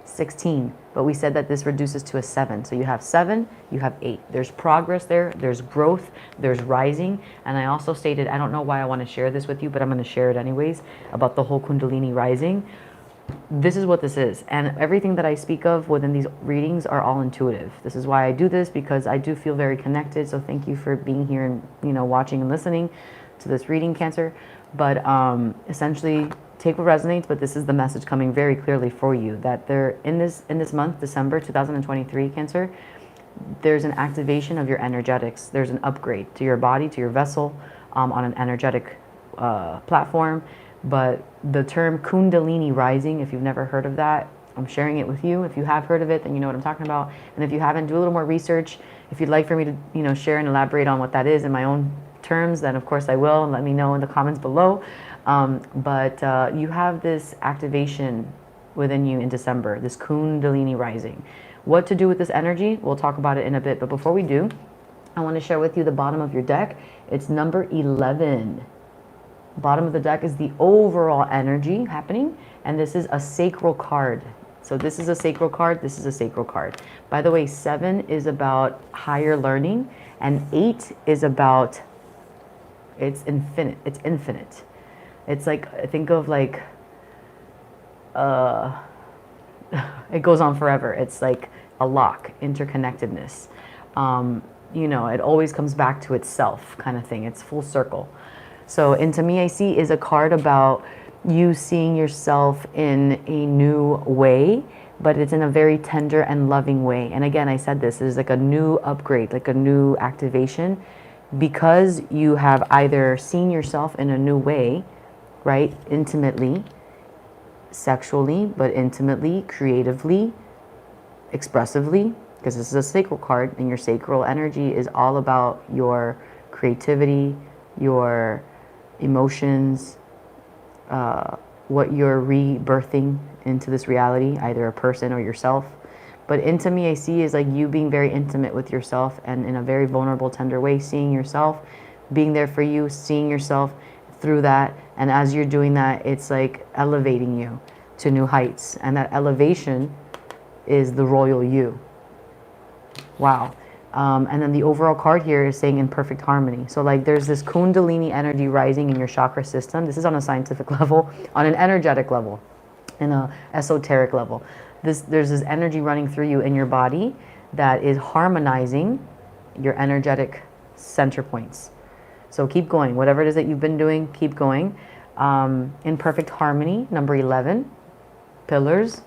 16. But we said that this reduces to a 7. So you have 7, you have 8. There's progress there, there's growth, there's rising. And I also stated, I don't know why I want to share this with you, but I'm going to share it anyways, about the whole Kundalini rising. This is what this is, and everything that I speak of within these readings are all intuitive. This is why I do this, because I do feel very connected. So thank you for being here and watching and listening to this reading, Cancer. But essentially, take what resonates. But this is the message coming very clearly for you, that there in this month, December 2023, Cancer, there's an activation of your energetics. There's an upgrade to your body, to your vessel, on an energetic platform. But the term Kundalini rising, if you've never heard of that, I'm sharing it with you. If you have heard of it, then you know what I'm talking about. And if you haven't, do a little more research. If you'd like for me to share and elaborate on what that is in my own terms, then of course I will, and let me know in the comments below. But you have this activation within you in December, this Kundalini rising. What to do with this energy, we'll talk about it in a bit. But before we do, I want to share with you the bottom of your deck. It's number 11. Bottom of the deck is the overall energy happening, and this is a sacral card. So this is a sacral card, this is a sacral card. By the way, 7 is about higher learning, and 8 is about, it's infinite. It's infinite. It's like, think of like, it goes on forever. It's like a lock, interconnectedness. It always comes back to itself kind of thing. It's full circle. So Into Me I See is a card about you seeing yourself in a new way, but it's in a very tender and loving way. And again, I said this is like a new upgrade, like a new activation, because you have either seen yourself in a new way, right? Intimately, sexually, but intimately, creatively, expressively, because this is a sacral card, and your sacral energy is all about your creativity, your emotions, what you're rebirthing into this reality, either a person or yourself. But into me, I see is like you being very intimate with yourself and in a very vulnerable, tender way, seeing yourself, being there for you, seeing yourself through that. And as you're doing that, it's like elevating you to new heights. And that elevation is the royal you. Wow. And then the overall card here is saying in perfect harmony. So like there's this kundalini energy rising in your chakra system. This is on a scientific level, on an energetic level, in a esoteric level. There's this energy running through you in your body that is harmonizing your energetic center points. So keep going. Whatever it is that you've been doing, keep going. In perfect harmony, number 11, pillars,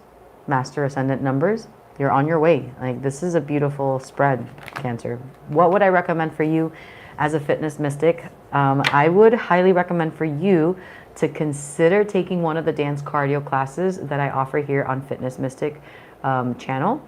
master ascendant numbers. You're on your way. Like this is a beautiful spread, Cancer. What would I recommend for you as a fitness mystic? I would highly recommend for you to consider taking one of the dance cardio classes that I offer here on Fitness Mystic channel.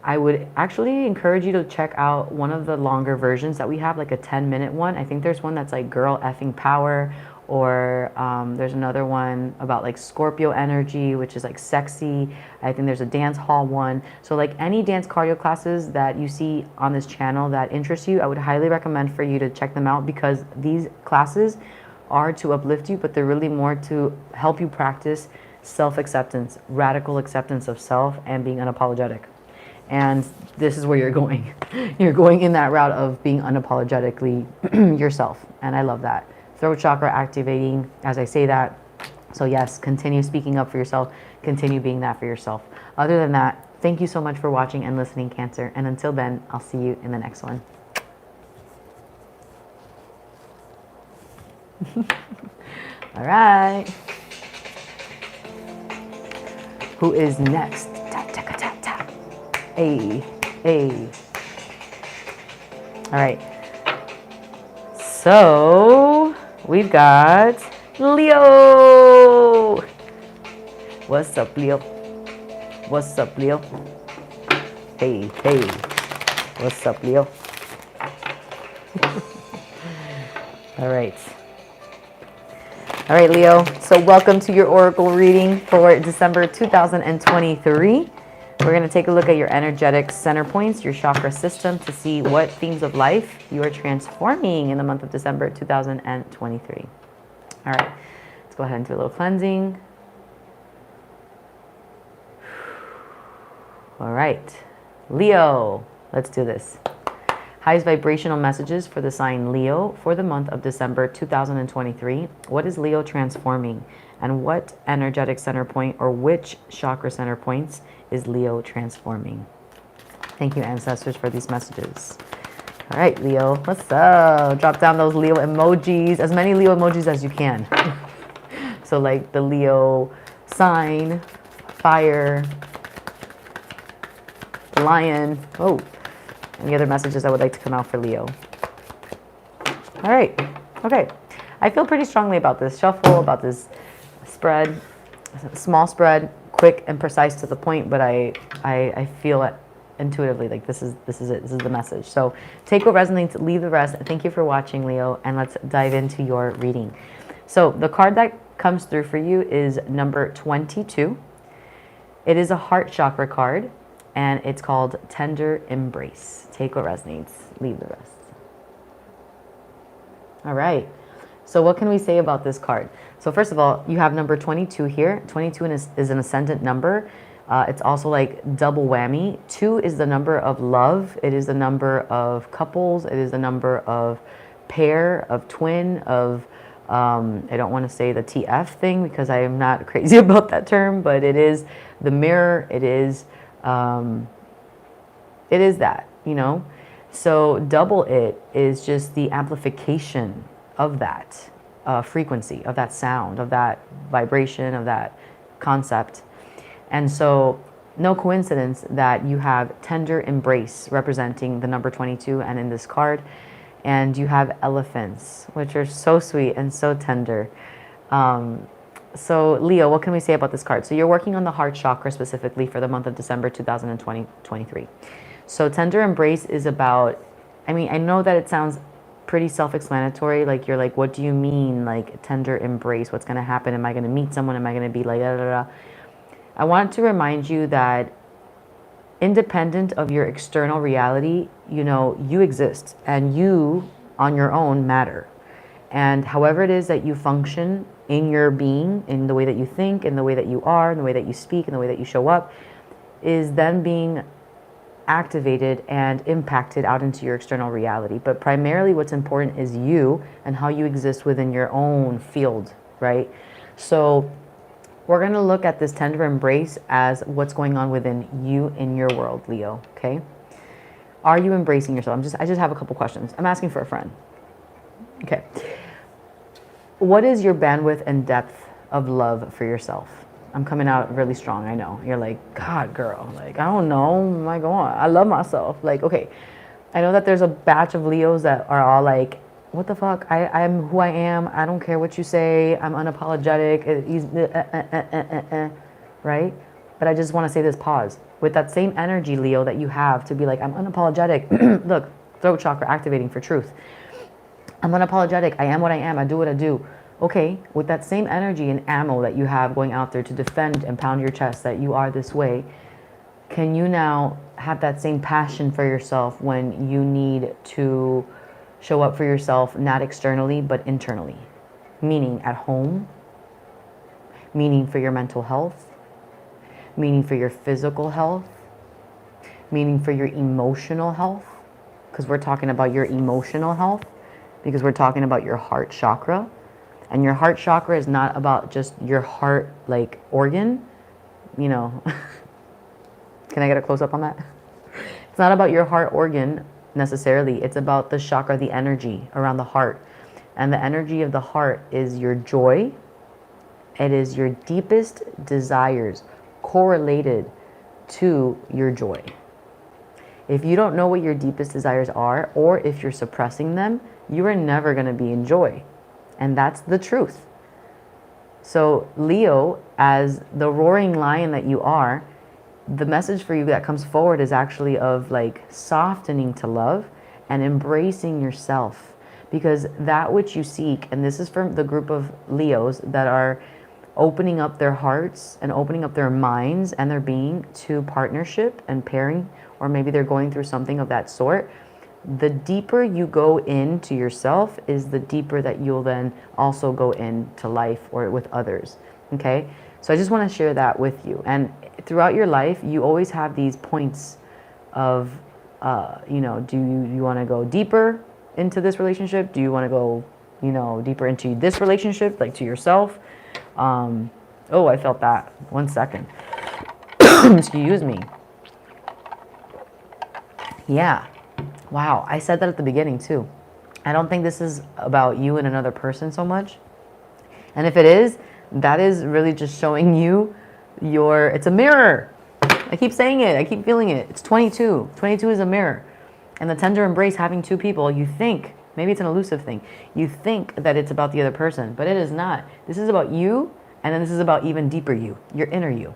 I would actually encourage you to check out one of the longer versions that we have, like a 10-minute one. I think there's one that's like Girl Effing Power, or there's another one about like Scorpio energy, which is like sexy. I think there's a dance hall one. So like any dance cardio classes that you see on this channel that interest you, I would highly recommend for you to check them out, because these classes are to uplift you, but they're really more to help you practice self-acceptance, radical acceptance of self, and being unapologetic. And this is where you're going. You're going in that route of being unapologetically yourself. And I love that. Throat chakra activating as I say that. So yes, continue speaking up for yourself. Continue being that for yourself. Other than that, thank you so much for watching and listening, Cancer. And until then, I'll see you in the next one. All right. Who is next? Tap, tap, tap, tap. Hey, hey. All right. So we've got Leo. What's up, Leo? What's up, Leo? Hey, hey. What's up, Leo? All right. All right, Leo. So welcome to your oracle reading for December 2023. We're going to take a look at your energetic center points, your chakra system, to see what themes of life you are transforming in the month of December 2023. All right. Let's go ahead and do a little cleansing. All right. Leo, let's do this. Highest vibrational messages for the sign Leo for the month of December 2023. What is Leo transforming? And what energetic center point or which chakra center points is Leo transforming? Thank you, ancestors, for these messages. All right, Leo, what's up? Drop down those Leo emojis, as many Leo emojis as you can. So like the Leo sign, fire, lion. Oh. Any other messages that would like to come out for Leo? All right. Okay. I feel pretty strongly about this shuffle, about this spread. Small spread, quick and precise to the point, but I feel it intuitively, like this is it. This is the message. So take what resonates, leave the rest. Thank you for watching, Leo, and let's dive into your reading. So the card that comes through for you is number 22. It is a heart chakra card, and it's called Tender Embrace. Take what resonates, leave the rest. All right. So what can we say about this card? So first of all, you have number 22 here. 22 is an ascendant number. It's also like double whammy. 2 is the number of love. It is the number of couples. It is the number of pair, of twin, of, I don't want to say the TF thing because I am not crazy about that term, but it is the mirror. It is that, you know. So double it is just the amplification of that frequency, of that sound, of that vibration, of that concept. And so no coincidence that you have tender embrace representing the number 22 and in this card, and you have elephants, which are so sweet and so tender. So Leo, what can we say about this card? So you're working on the heart chakra specifically for the month of December 2023. So tender embrace is about, I mean, I know that it sounds pretty self-explanatory. Like you're like, what do you mean like tender embrace? What's going to happen? Am I going to meet someone? Am I going to be like, da, da, da? I want to remind you that independent of your external reality, you know, you exist and you on your own matter. And however it is that you function in your being, in the way that you think, in the way that you are, in the way that you speak, in the way that you show up, is then being activated and impacted out into your external reality. But primarily what's important is you and how you exist within your own field, right? So we're going to look at this tender embrace as what's going on within you in your world, Leo, okay? Are you embracing yourself? I just have a couple questions. I'm asking for a friend. Okay. What is your bandwidth and depth of love for yourself? I'm coming out really strong, I know. You're like, God, girl, like, I don't know, my God, I love myself. Like, okay, I know that there's a batch of Leos that are all like, what the fuck, I'm who I am, I don't care what you say, I'm unapologetic, right? But I just want to say this, pause. With that same energy, Leo, that you have to be like, I'm unapologetic. Look, throat chakra activating for truth. I'm unapologetic. I am what I am. I do what I do. Okay, with that same energy and ammo that you have going out there to defend and pound your chest that you are this way, can you now have that same passion for yourself when you need to show up for yourself, not externally, but internally? Meaning at home, meaning for your mental health, meaning for your physical health, meaning for your emotional health, because we're talking about your emotional health, because we're talking about your heart chakra. And your heart chakra is not about just your heart, like, organ, you know. Can I get a close-up on that? It's not about your heart organ necessarily. It's about the chakra, the energy around the heart. And the energy of the heart is your joy. It is your deepest desires correlated to your joy. If you don't know what your deepest desires are, or if you're suppressing them, you are never going to be in joy. And that's the truth. So Leo, as the roaring lion that you are, the message for you that comes forward is actually of like softening to love and embracing yourself. Because that which you seek, and this is from the group of Leos that are opening up their hearts and opening up their minds and their being to partnership and pairing, or maybe they're going through something of that sort. The deeper you go into yourself is the deeper that you'll then also go into life or with others. Okay? So I just want to share that with you. And throughout your life, you always have these points of, you know, do you want to go deeper into this relationship? Do you want to go, you know, deeper into this relationship, like to yourself? Oh, I felt that. 1 second. Excuse me. Yeah. Wow, I said that at the beginning too. I don't think this is about you and another person so much. And if it is, that is really just showing you it's a mirror. I keep saying it, I keep feeling it. It's 22. 22 is a mirror. And the tender embrace, having two people, you think, maybe it's an elusive thing, you think that it's about the other person, but it is not. This is about you, and then this is about even deeper you, your inner you.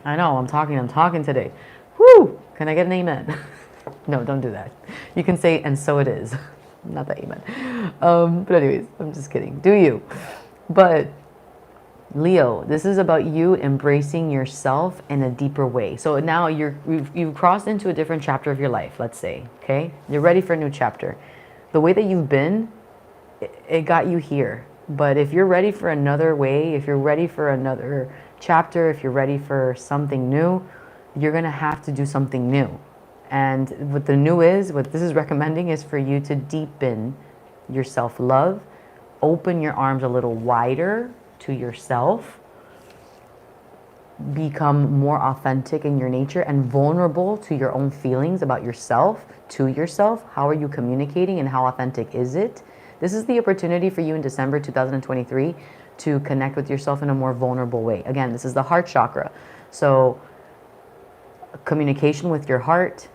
I know, I'm talking today. Whoo! Can I get an amen? No, don't do that. You can say, and so it is. Not that amen. But anyways, I'm just kidding. Do you? But Leo, this is about you embracing yourself in a deeper way. So now you've crossed into a different chapter of your life, let's say, okay? You're ready for a new chapter. The way that you've been, it got you here. But if you're ready for another way, if you're ready for another chapter, if you're ready for something new, you're going to have to do something new. And what the new is, what this is recommending is for you to deepen your self-love, open your arms a little wider to yourself, become more authentic in your nature and vulnerable to your own feelings about yourself, to yourself. How are you communicating and how authentic is it? This is the opportunity for you in December 2023 to connect with yourself in a more vulnerable way. Again, this is the heart chakra. So communication with your heart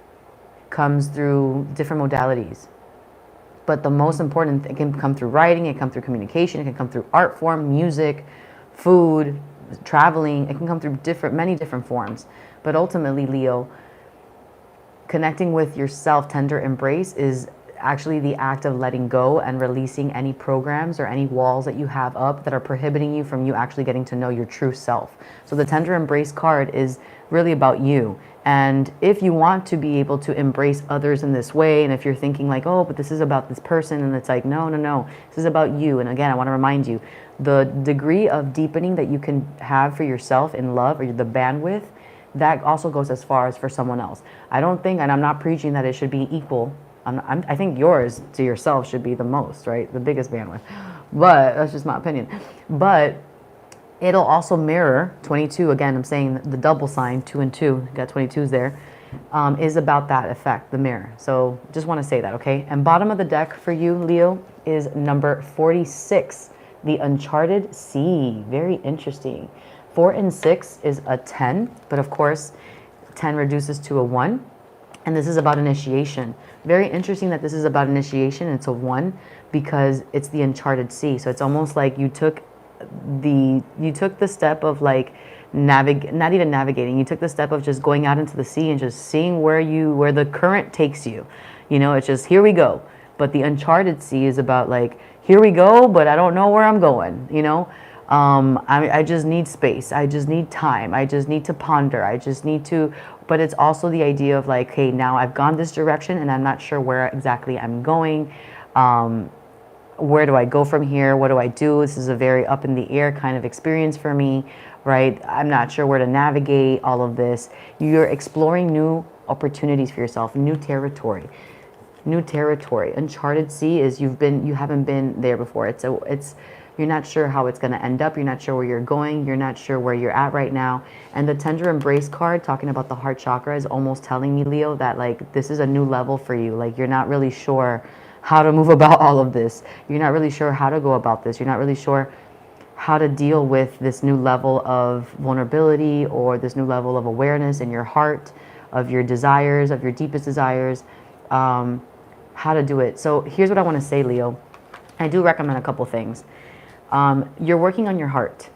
comes through different modalities. But the most important thing, it can come through writing, it can come through communication, it can come through art form, music, food, traveling. It can come through many different forms. But ultimately, Leo, connecting with yourself, tender embrace, is actually the act of letting go and releasing any programs or any walls that you have up that are prohibiting you from you actually getting to know your true self. So the tender embrace card is really about you. And if you want to be able to embrace others in this way, and if you're thinking like, oh, but this is about this person, and it's like, no, no, no, this is about you. And again, I want to remind you, the degree of deepening that you can have for yourself in love, or the bandwidth, that also goes as far as for someone else. I don't think, and I'm not preaching that it should be equal. I think yours to yourself should be the most, right? The biggest bandwidth. But that's just my opinion. But it'll also mirror 22. Again, I'm saying the double sign, 2 and 2, got 22s there, is about that effect, the mirror. So just want to say that, okay? And bottom of the deck for you, Leo, is number 46, the uncharted sea. Very interesting. 4 and 6 is a 10, but of course, 10 reduces to a 1. And this is about initiation. Very interesting that this is about initiation. It's a 1 because it's the uncharted sea. So it's almost like you took the step of like not even navigating. You took the step of just going out into the sea and just seeing where the current takes you. You know, it's just here we go. But the uncharted sea is about like here we go, but I don't know where I'm going. You know, I just need space. I just need time. I just need to ponder. I just need to. But it's also the idea of like, hey, now I've gone this direction and I'm not sure where exactly I'm going. Where do I go from here? What do I do? This is a very up in the air kind of experience for me, right? I'm not sure where to navigate all of this. You're exploring new opportunities for yourself, new territory. New territory. Uncharted sea is you haven't been there before. You're not sure how it's going to end up. You're not sure where you're going. You're not sure where you're at right now. And the tender embrace card, talking about the heart chakra, is almost telling me, Leo, that like this is a new level for you. Like you're not really sure how to move about all of this. You're not really sure how to go about this. You're not really sure how to deal with this new level of vulnerability or this new level of awareness in your heart, of your desires, of your deepest desires, how to do it. So here's what I want to say, Leo. I do recommend a couple things. You're working on your heart,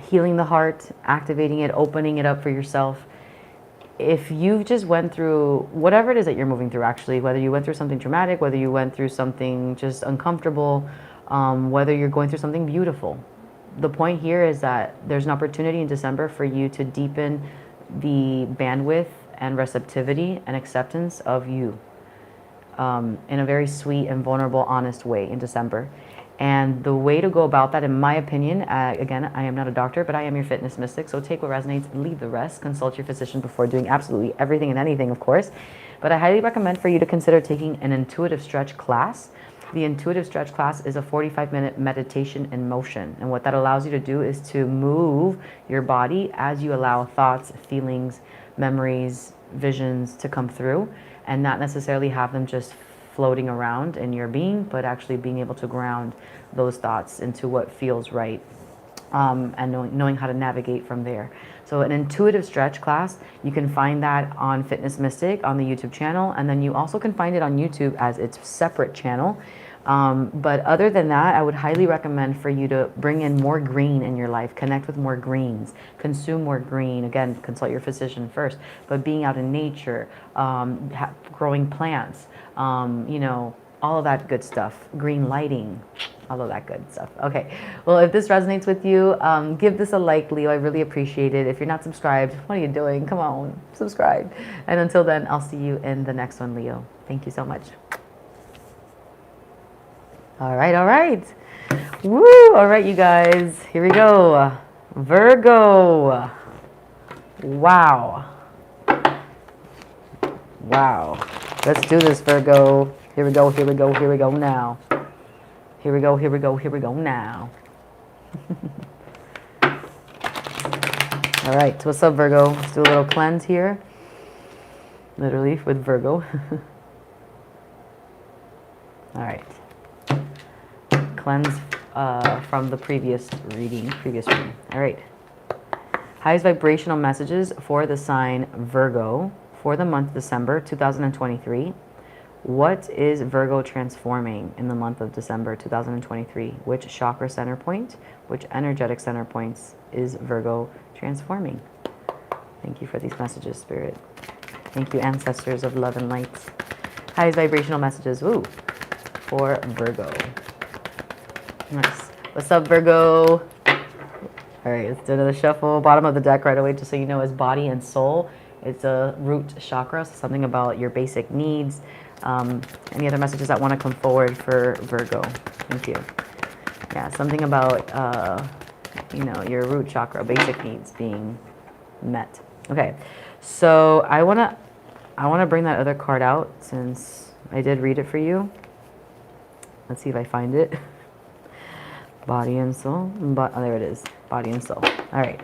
healing the heart, activating it, opening it up for yourself. If you just went through whatever it is that you're moving through, actually, whether you went through something traumatic, whether you went through something just uncomfortable, whether you're going through something beautiful, the point here is that there's an opportunity in December for you to deepen the bandwidth and receptivity and acceptance of you in a very sweet and vulnerable, honest way in December. And the way to go about that, in my opinion, again, I am not a doctor, but I am your fitness mystic. So take what resonates, leave the rest. Consult your physician before doing absolutely everything and anything, of course. But I highly recommend for you to consider taking an intuitive stretch class. The intuitive stretch class is a 45-minute meditation in motion. And what that allows you to do is to move your body as you allow thoughts, feelings, memories, visions to come through, and not necessarily have them just floating around in your being, but actually being able to ground those thoughts into what feels right, and knowing how to navigate from there. So an intuitive stretch class, you can find that on Fitness Mystic on the YouTube channel, and then you also can find it on YouTube as its separate channel. But other than that, I would highly recommend for you to bring in more green in your life, connect with more greens, consume more green. Again, consult your physician first, but being out in nature, growing plants, you know, all of that good stuff, green lighting, all of that good stuff. Okay, well, if this resonates with you, give this a like, Leo. I really appreciate it. If you're not subscribed, what are you doing? Come on, subscribe. And until then, I'll see you in the next one, Leo. Thank you so much. All right, all right. Woo! All right, you guys. Here we go. Virgo. Wow. Wow. Let's do this, Virgo. Here we go, here we go, here we go now. Here we go, here we go, here we go now. All right, so what's up, Virgo? Let's do a little cleanse here. Literally, with Virgo. All right. Cleanse from the previous reading. All right. Highest vibrational messages for the sign Virgo for the month of December 2023. What is Virgo transforming in the month of December 2023? Which chakra center point, which energetic center points is Virgo transforming? Thank you for these messages, Spirit. Thank you, ancestors of love and light. Highest vibrational messages. Ooh, for Virgo. Nice. What's up, Virgo? All right, let's do another shuffle. Bottom of the deck right away, just so you know, is body and soul. It's a root chakra, so something about your basic needs. Any other messages that want to come forward for Virgo? Thank you. Yeah, something about, you know, your root chakra, basic needs being met. Okay, so I wanna bring that other card out since I did read it for you. Let's see if I find it. Body and soul. Oh, there it is. Body and soul. All right.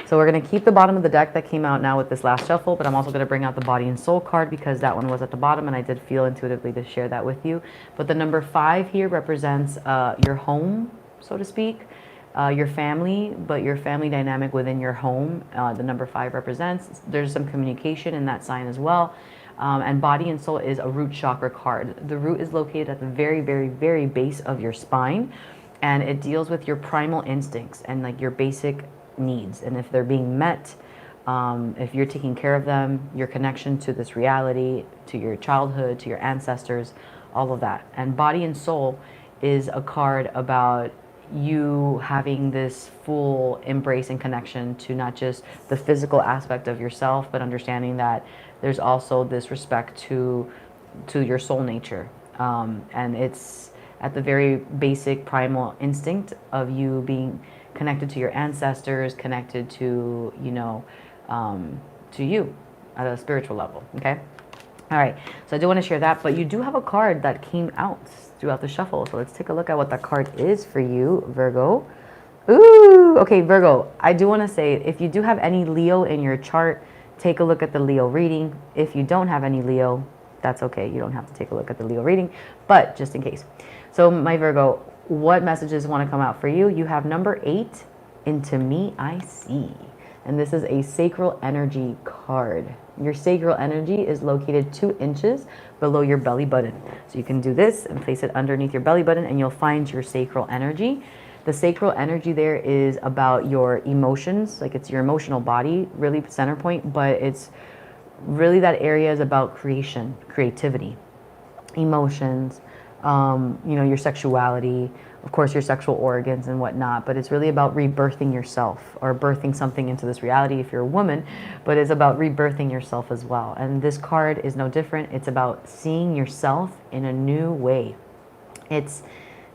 So we're going to keep the bottom of the deck that came out now with this last shuffle, but I'm also going to bring out the body and soul card because that one was at the bottom and I did feel intuitively to share that with you. But the number 5 here represents your home, so to speak, your family, but your family dynamic within your home. The number 5 represents, there's some communication in that sign as well. And body and soul is a root chakra card. The root is located at the very, very, very base of your spine. And it deals with your primal instincts and like your basic needs. And if they're being met, if you're taking care of them, your connection to this reality, to your childhood, to your ancestors, all of that. And body and soul is a card about you having this full embrace and connection to not just the physical aspect of yourself, but understanding that there's also this respect to your soul nature. And it's at the very basic primal instinct of you being connected to your ancestors, connected to, you know, to you at a spiritual level, okay? All right, so I do want to share that, but you do have a card that came out throughout the shuffle. So let's take a look at what that card is for you, Virgo. Ooh, okay, Virgo, I do want to say, if you do have any Leo in your chart, take a look at the Leo reading. If you don't have any Leo, that's okay. You don't have to take a look at the Leo reading, but just in case. So my Virgo, what messages want to come out for you? You have number 8, Into Me I See. And this is a sacral energy card. Your sacral energy is located 2 inches below your belly button. So you can do this and place it underneath your belly button and you'll find your sacral energy. The sacral energy there is about your emotions, like it's your emotional body, really center point, but it's really that area is about creation, creativity, emotions, you know, your sexuality, of course, your sexual organs and whatnot, but it's really about rebirthing yourself or birthing something into this reality if you're a woman, but it's about rebirthing yourself as well. And this card is no different. It's about seeing yourself in a new way. It's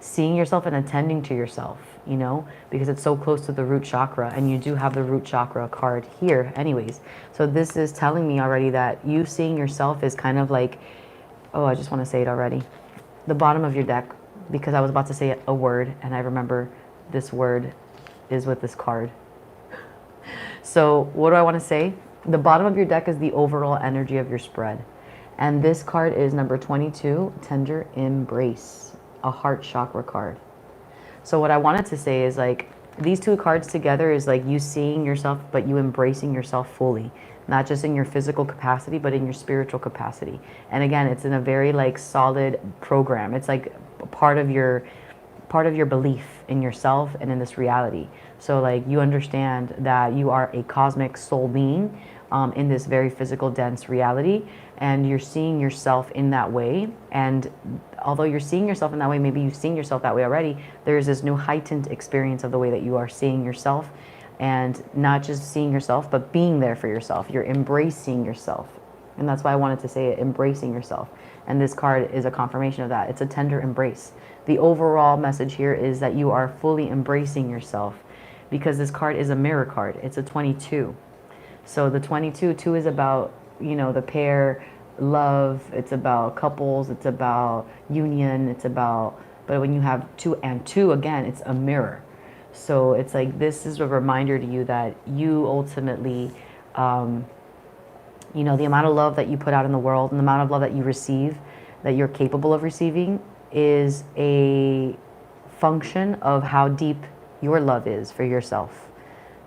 seeing yourself and attending to yourself, you know, because it's so close to the root chakra, and you do have the root chakra card here anyways. So this is telling me already that you seeing yourself is kind of like, oh, I just want to say it already. The bottom of your deck, because I was about to say a word and I remember this word is with this card. So what do I want to say? The bottom of your deck is the overall energy of your spread. And this card is number 22, Tender Embrace, a heart chakra card. So what I wanted to say is like these 2 cards together is like you seeing yourself, but you embracing yourself fully. Not just in your physical capacity, but in your spiritual capacity. And again, it's in a very like solid program. It's like part of your belief in yourself and in this reality. So like you understand that you are a cosmic soul being in this very physical, dense reality, and you're seeing yourself in that way. And although you're seeing yourself in that way, maybe you've seen yourself that way already, there's this new heightened experience of the way that you are seeing yourself. And not just seeing yourself, but being there for yourself. You're embracing yourself. And that's why I wanted to say it, embracing yourself. And this card is a confirmation of that. It's a tender embrace. The overall message here is that you are fully embracing yourself, because this card is a mirror card. It's a 22. So the 22, 2 is about, you know, the pair, love. It's about couples. It's about union. It's about, but when you have 2 and 2, again, it's a mirror. So it's like this is a reminder to you that you ultimately, you know, the amount of love that you put out in the world and the amount of love that you receive, that you're capable of receiving, is a function of how deep your love is for yourself,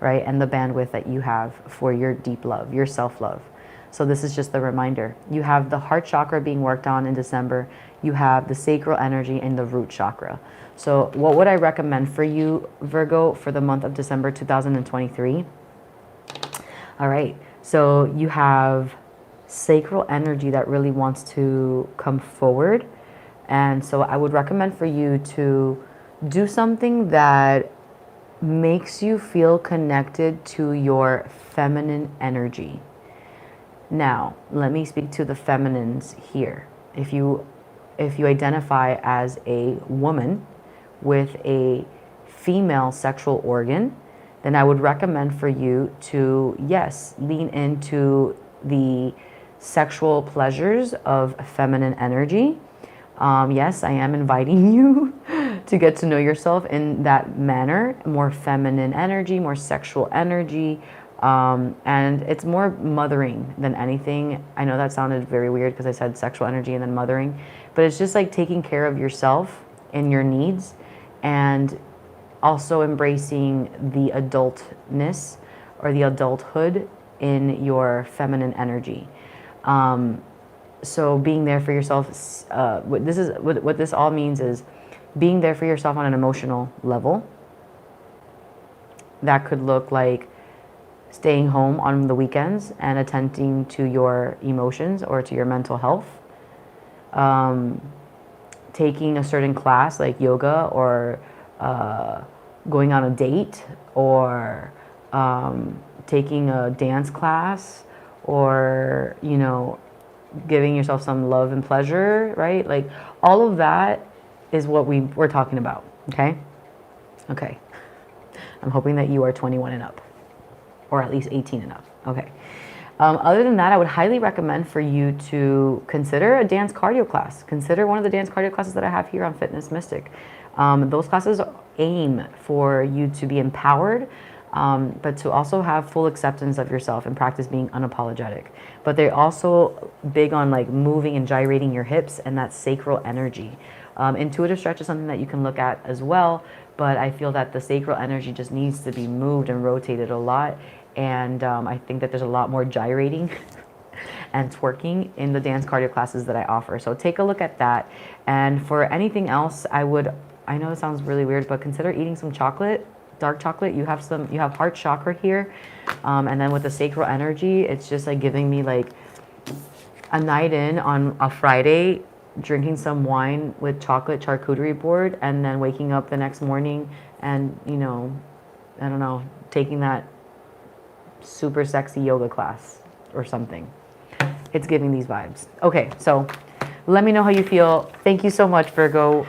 right? And the bandwidth that you have for your deep love, your self-love. So this is just the reminder. You have the heart chakra being worked on in December. You have the sacral energy and the root chakra. So what would I recommend for you, Virgo, for the month of December 2023? All right. So you have sacral energy that really wants to come forward. And so I would recommend for you to do something that makes you feel connected to your feminine energy. Now, let me speak to the feminines here. If you identify as a woman with a female sexual organ, then I would recommend for you to, yes, lean into the sexual pleasures of feminine energy. Yes, I am inviting you to get to know yourself in that manner, more feminine energy, more sexual energy, and it's more mothering than anything. I know that sounded very weird because I said sexual energy and then mothering, but it's just like taking care of yourself and your needs, and also embracing the adultness or the adulthood in your feminine energy. So being there for yourself, what this all means is being there for yourself on an emotional level. That could look like staying home on the weekends and attending to your emotions or to your mental health. Taking a certain class like yoga, or going on a date, or taking a dance class, or, you know, giving yourself some love and pleasure, right? Like all of that is what we're talking about, okay? Okay. I'm hoping that you are 21 and up, or at least 18 and up, okay? Other than that, I would highly recommend for you to consider a dance cardio class. Consider one of the dance cardio classes that I have here on Fitness Mystic. Those classes aim for you to be empowered, but to also have full acceptance of yourself and practice being unapologetic. But they're also big on like moving and gyrating your hips and that sacral energy. Intuitive stretch is something that you can look at as well, but I feel that the sacral energy just needs to be moved and rotated a lot. And I think that there's a lot more gyrating and twerking in the dance cardio classes that I offer. So take a look at that. And for anything else, I know it sounds really weird, but consider eating some chocolate, dark chocolate. You have heart chakra here. And then with the sacral energy, it's just like giving me like a night in on a Friday, drinking some wine with chocolate charcuterie board, and then waking up the next morning and, you know, I don't know, taking that super sexy yoga class or something. It's giving these vibes. Okay, so let me know how you feel. Thank you so much, Virgo.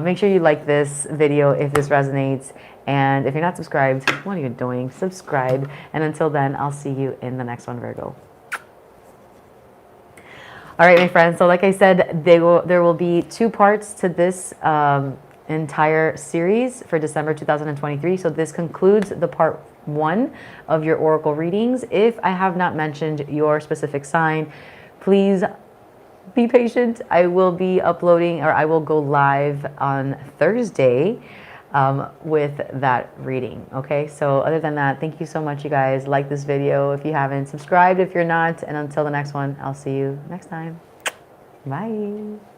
Make sure you like this video if this resonates. And if you're not subscribed, what are you doing? Subscribe. And until then, I'll see you in the next one, Virgo. All right, my friends. So like I said, there will be 2 parts to this entire series for December 2023. So this concludes the part 1 of your oracle readings. If I have not mentioned your specific sign, please be patient. I will be uploading, or I will go live on Thursday with that reading. Okay, so other than that, thank you so much, you guys. Like this video if you haven't, subscribed if you're not, and until the next one, I'll see you next time. Bye.